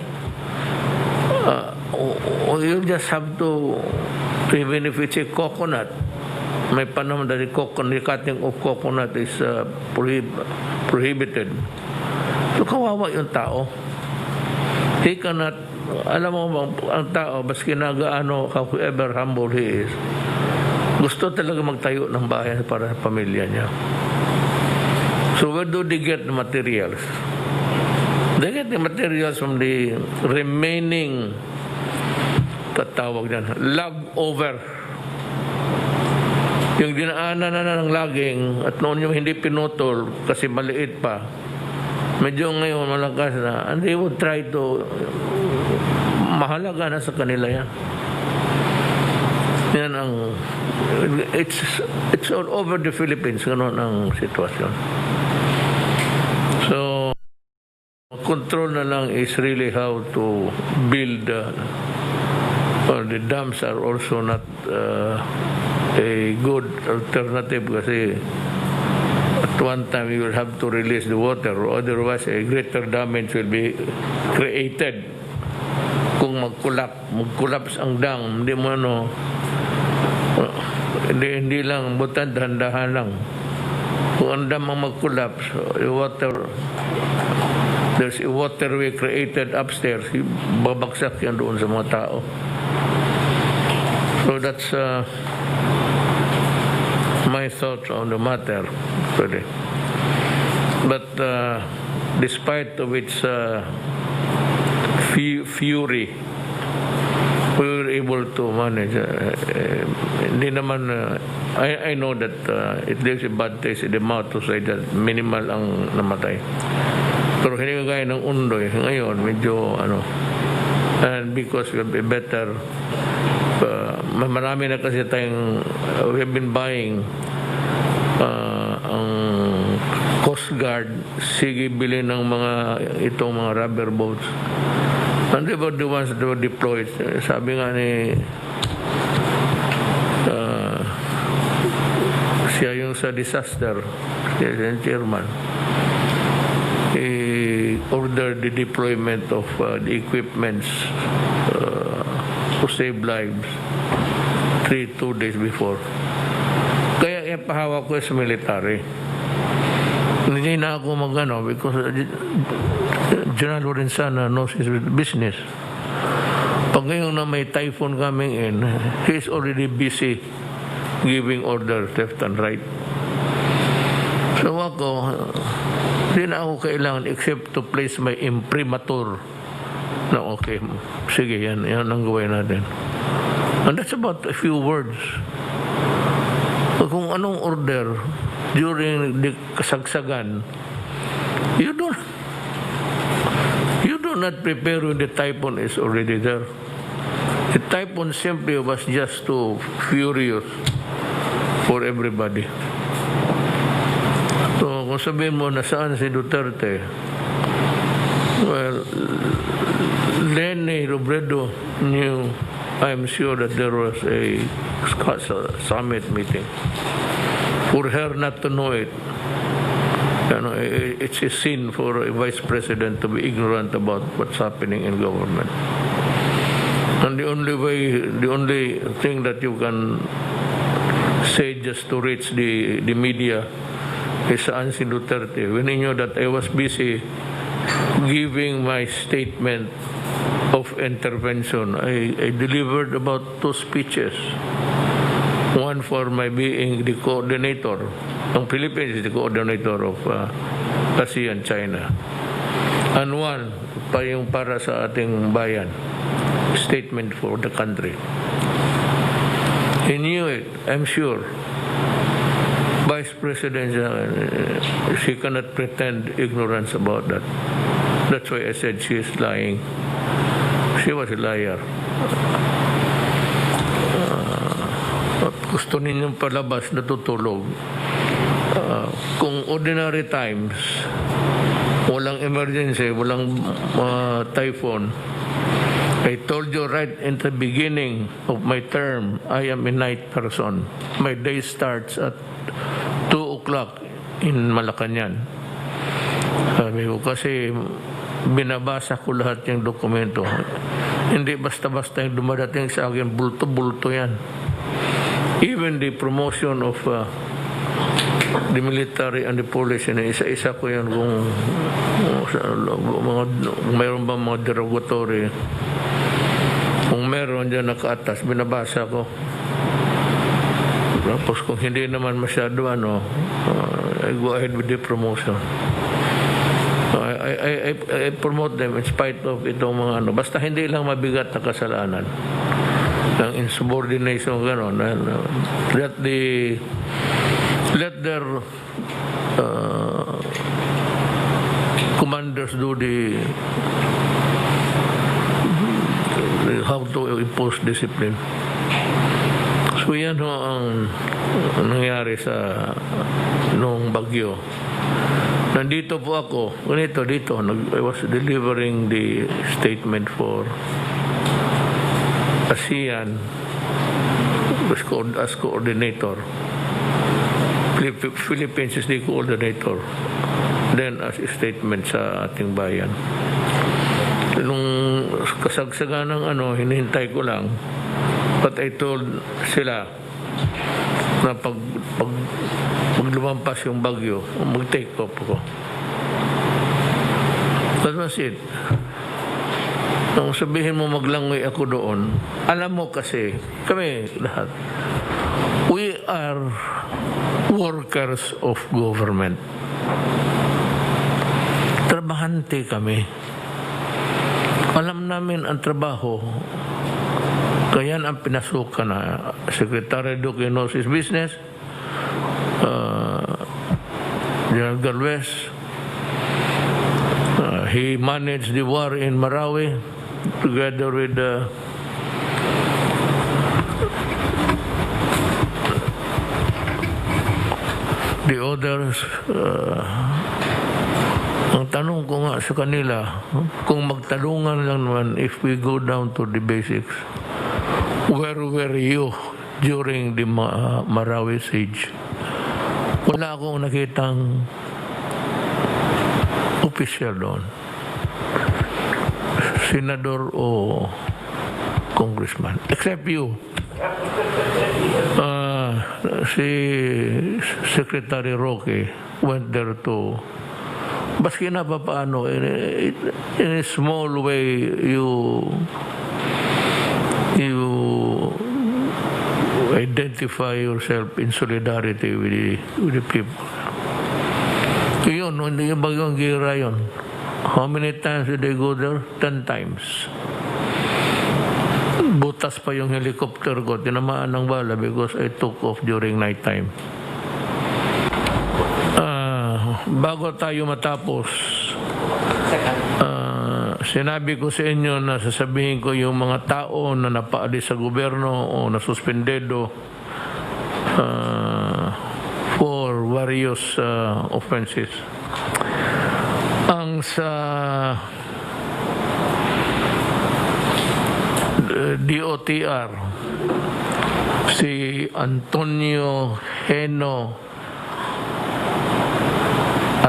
you just have to, even if it's a coconut, may panahon that the cutting of coconut is prohibited. So kawawa yung tao. He cannot, alam mo bang, ang tao, baski nagaano, however humble he is, gusto talaga magtayo ng bahay para sa pamilya niya. So where do they get the materials? They get the materials from the remaining, tatawag dyan, log over. Yung dinaanan na ng logging at noon yung hindi pinutol kasi maliit pa, medyo ngayon malakas na, and they would try to, mahalaga na sa kanila yan. Yan ang, it's all over the Philippines, gano'n ang sitwasyon. So, control na lang is really how to build, or the dams are also not a good alternative kasi at one time you will have to release the water, otherwise a greater damage will be created. Kung mag-collapse ang dam, hindi mo hindi lang butan, dahan-dahan lang. Kung ang dam ang mag-collapse, there's a waterway created upstairs, babagsak yan doon sa mga tao. So that's my thoughts on the matter, really. But despite of its fury, we were able to manage. Hindi naman, I know that it leaves a bad taste in the mouth to say that minimal ang namatay. Pero hindi kagaya ng Undoy. Ngayon, medyo and because we have a better, marami na kasi tayong, we have been buying ang Coast Guard, sige bilhin ng itong mga rubber boats. And they were the ones that were deployed. Sabi nga ni siya yung sa disaster, siya yung chairman, he ordered the deployment of the equipments to save lives 2 days before. Kaya ipahawak ko sa military. Hindi na ako because General Lorenzana knows his business. Pag ngayon na may typhoon coming in, he is already busy giving orders left and right. So ako, hindi na ako kailangan except to place my imprimatur na okay, sige, yan ang gawin natin. And that's about a few words. Kung anong order during the kasagsagan, you do not prepare when the typhoon is already there. The typhoon simply was just too furious for everybody. So kung sabihin mo nasaan si Duterte, well, Leni Robredo knew, I'm sure that there was a summit meeting. For her not to know it, it's a sin for a vice president to be ignorant about what's happening in government. And the only thing that you can say just to reach the media is saan si Duterte. When he knew that I was busy giving my statement of intervention, I delivered about 2 speeches. One for my being the coordinator. Ang Philippines is the coordinator of ASEAN China. And one pa yung para sa ating bayan. Statement for the country. He knew it, I'm sure. Vice President, she cannot pretend ignorance about that. That's why I said she is lying. She was a liar. At gusto ninyong palabas, natutulog. Kung ordinary times, walang emergency, walang typhoon, I told you right in the beginning of my term, I am a night person. My day starts at 2 o'clock in Malacanang. Sabi ko kasi binabasa ko lahat yung dokumento. Hindi basta-basta yung dumadating sa akin, bulto-bulto yan. Even the promotion of the military and the police, isa-isa ko yan kung mayroon ba mga derogatory. Kung meron dyan nakaatas, binabasa ko. Tapos kung hindi naman masyado, I go ahead with the promotion. I promote them in spite of itong mga basta hindi lang mabigat na kasalanan. Ng insubordination, gano'n. Let their commanders do the how to impose discipline. So yan ho ang nangyari sa noong bagyo. Nandito po ako, dito, I was delivering the statement for ASEAN as coordinator. Philippines is the coordinator. Then as a statement sa ating bayan. Nung kasagsagan ng hinihintay ko lang, but I told sila na pag lumampas yung bagyo, mag-take off ko. That was it. Nung sabihin mo maglangoy ako doon, alam mo kasi, kami lahat, we are workers of government. Trabahante kami. Alam namin ang trabaho. Kaya ang pinasukan na Secretary Duque knows his business. General Galvez, he managed the war in Marawi together with the others. Ang tanong ko nga sa kanila, kung magtalungan lang naman, if we go down to the basics, where were you during the Marawi siege? Wala akong nakitang official doon. Senador o congressman. Except you. Si Secretary Roque went there to baski na pa paano in a small way you identify yourself in solidarity with the people. Yun, hindi yung bagyong gira yun. How many times did they go there? 10 times. Butas pa yung helicopter ko, tinamaan ng bala because I took off during night time. Bago tayo matapos, sinabi ko sa inyo na sasabihin ko yung mga tao na napaalis sa gobyerno o nasuspendedo for various offenses. Ang sa DOTR, si Antonio Heno,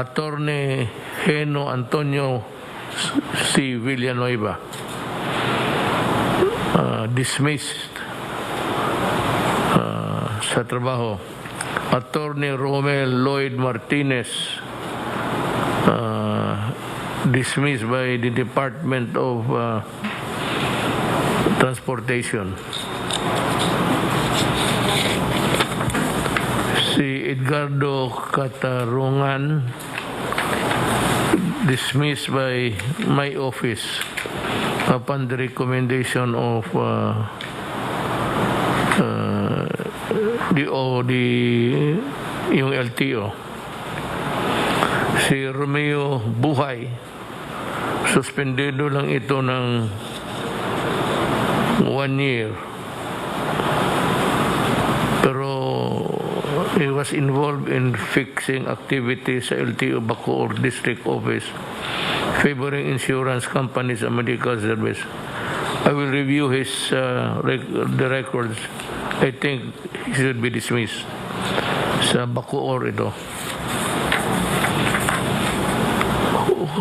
Attorney Heno Antonio C. Villanueva, dismissed sa trabaho. Attorney Romel Lloyd Martinez, dismissed by the Department of Transportation. Si Edgardo Catarungan, dismissed by my office upon the recommendation of yung LTO. Si Romeo Buhay, suspendido lang ito ng 1 year. Pero he was involved in fixing activities sa LTO Bacoor District Office favoring insurance companies and medical service. I will review his the records. I think he should be dismissed. Sa Bacoor ito.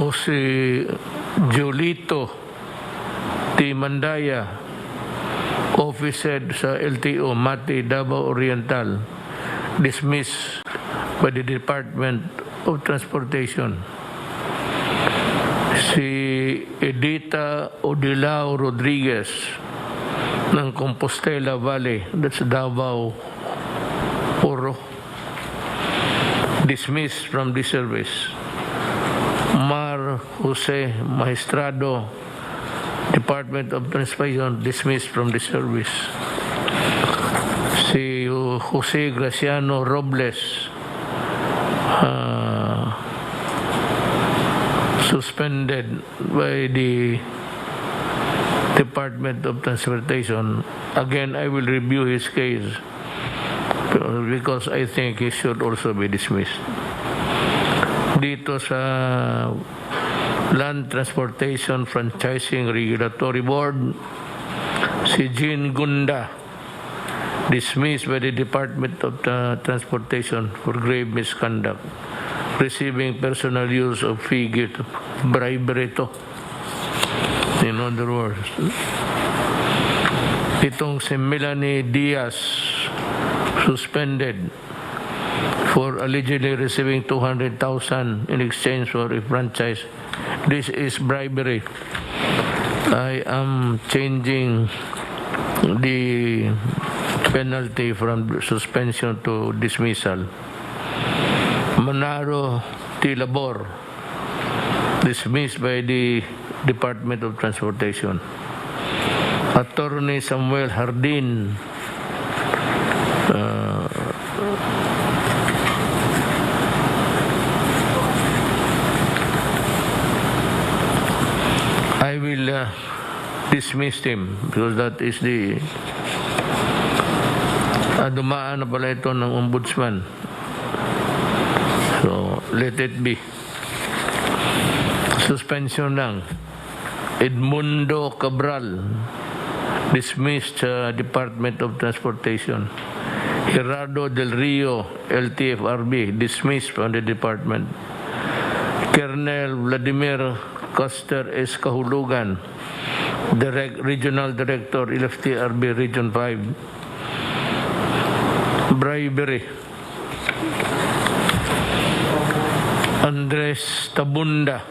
Si Julito T. Mandaya, office head sa LTO Mati, Davao Oriental, dismissed by the Department of Transportation. Si Edita Odilao Rodriguez ng Compostela Valley, that's Davao Oro, dismissed from the service. Mar Jose Maestrado, Department of Transportation, dismissed from the service. Si Jose Graciano Robles, suspended by the Department of Transportation. Again, I will review his case because I think he should also be dismissed. Dito sa Land Transportation Franchising Regulatory Board, si Jean Gunda, dismissed by the Department of Transportation for grave misconduct, receiving personal use of fee gift, bribery to. In other words, itong si Melanie Diaz, suspended for allegedly receiving 200,000 in exchange for a franchise. This is bribery. I am changing the penalty from suspension to dismissal. Manaro Tilabor, dismissed by the Department of Transportation. Attorney Samuel Hardin, I will dismiss him because that is the dumaan na pala ito ng ombudsman. So, let it be. Suspension lang. Edmundo Cabral, dismissed sa Department of Transportation. Gerardo Del Rio, LTFRB, dismissed from the department. Colonel Vladimir Coster S. Kahulugan, Regional Director, LTFRB Region 5. Bribery. Andres Tabunda,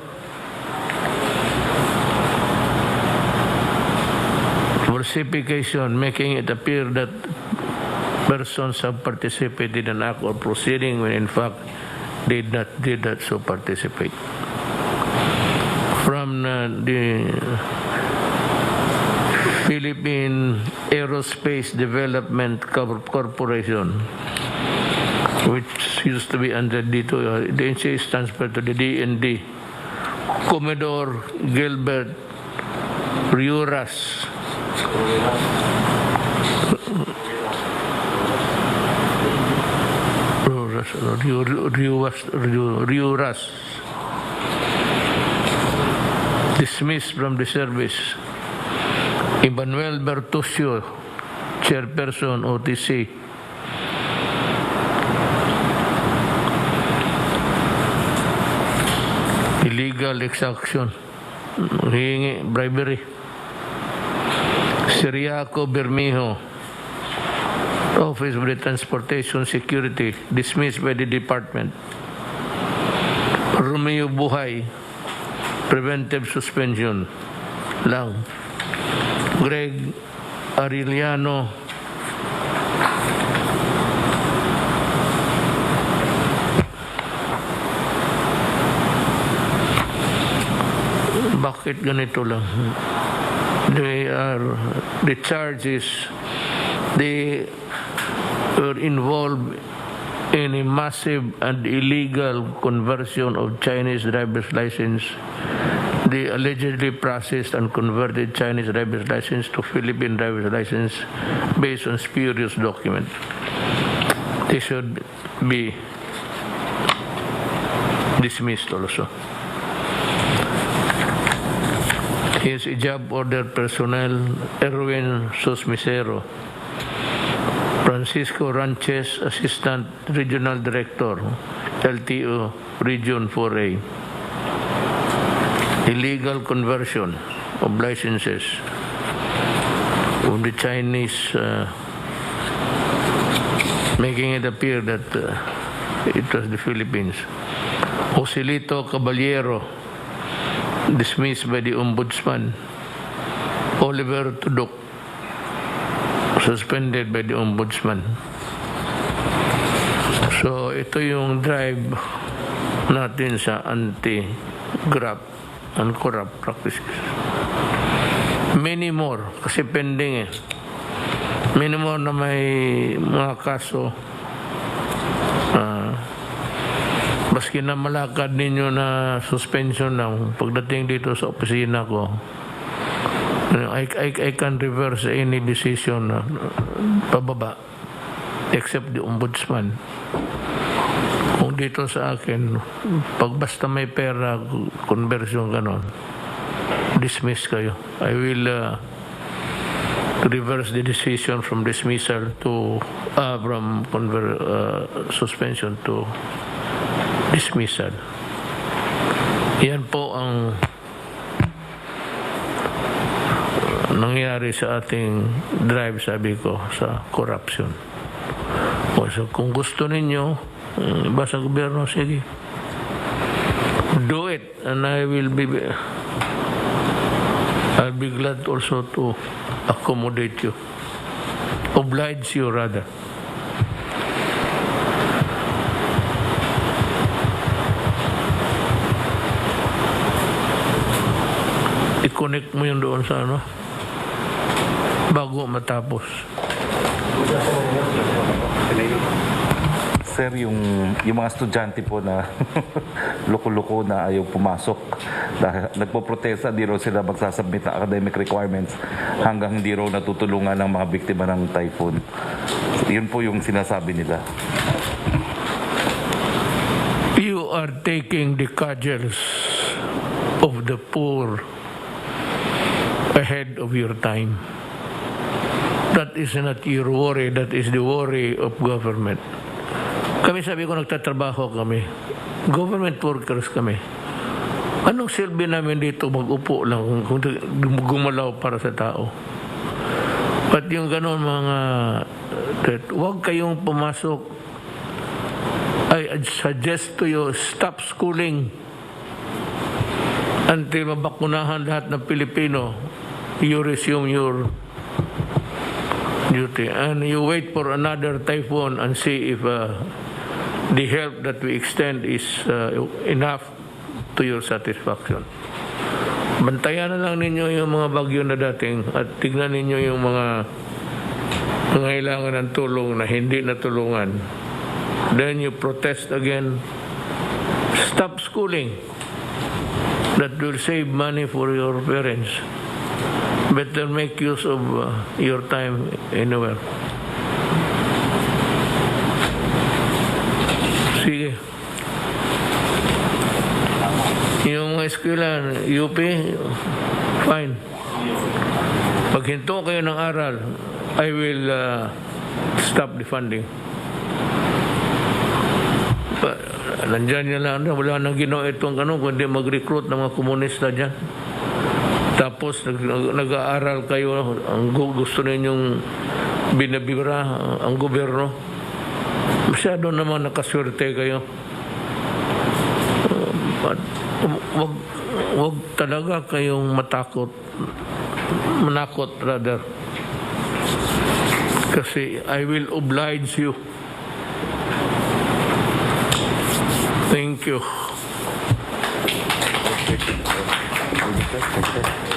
falsification, making it appear that persons have participated in an act or proceeding when in fact did not so participate. From the Philippine Aerospace Development Corporation, which used to be under D2, the NCA is transferred to the DND. Commodore Gilbert Riuras, dismissed from the service. Emmanuel Bertusio, Chairperson, OTC. Illegal exaction, hihingi, bribery. Siriaco Bermejo, Office of the Transportation Security, dismissed by the department. Romeo Buhay, preventive suspension lang. Greg Arellano, bakit ganito lang? The charges, they were involved in a massive and illegal conversion of Chinese driver's license. They allegedly processed and converted Chinese driver's license to Philippine driver's license based on spurious documents. They should be dismissed also. His job order personnel, Erwin Susmisero, Francisco Ranches, Assistant Regional Director, LTO Region 4A. Illegal conversion of licenses of the Chinese, making it appear that it was the Philippines. Joselito Caballero, dismissed by the Ombudsman. Oliver Tudok, suspended by the Ombudsman. So, ito yung drive natin sa anti-graft and corrupt practices. Many more, kasi pending eh. Many more na may mga kaso. Maski na malakad ninyo na suspension lang, pagdating dito sa opisina ko, I can reverse any decision na pababa, except the Ombudsman. Kung dito sa akin, pag basta may pera, conversion ganon, dismiss kayo. I will reverse the decision from dismissal to from suspension to dismissal. Yan po ang nangyari sa ating drive, sabi ko, sa corruption. So, kung gusto ninyo, iba sa gobyerno, sige. Do it, and I'll be glad also to accommodate you. Oblige you, rather. I-connect mo yun doon sa ano, bago matapos. Sir, yung mga estudyante po na loko-loko na ayaw pumasok, dahil nagpo-protesta, di raw sila magsasubmit ng academic requirements hanggang hindi raw natutulungan ng mga biktima ng typhoon. Yun po yung sinasabi nila. You are taking the cudgels of the poor ahead of your time. That is not your worry, that is the worry of government. Kami, sabi ko, nagtatrabaho kami. Government workers kami. Anong silbi namin dito mag-upo lang kung gumalaw para sa tao? But yung ganon mga, huwag kayong pumasok. I suggest to you, stop schooling until mabakunahan lahat ng Pilipino. You resume your duty. And you wait for another typhoon and see if the help that we extend is enough to your satisfaction. Bantayan na lang ninyo yung mga bagyo na dating at tignan ninyo yung mga nangailangan ng tulong na hindi natulungan. Then you protest again. Stop schooling. That will save money for your parents. Better make use of your time anywhere. Sige. Yung mga eskwela, UP, fine. Pag hinto kayo ng aral, I will stop the funding. Nandyan nyo lang, wala nang ginawa itong kundi mag-recruit ng mga komunista dyan. Tapos nag-aaral kayo, ang gusto ninyong binabira ang gobyerno. Masyado naman nakaswerte kayo. Wag talaga kayong manakot rather. Kasi I will oblige you. Thank you. Thank you, sir.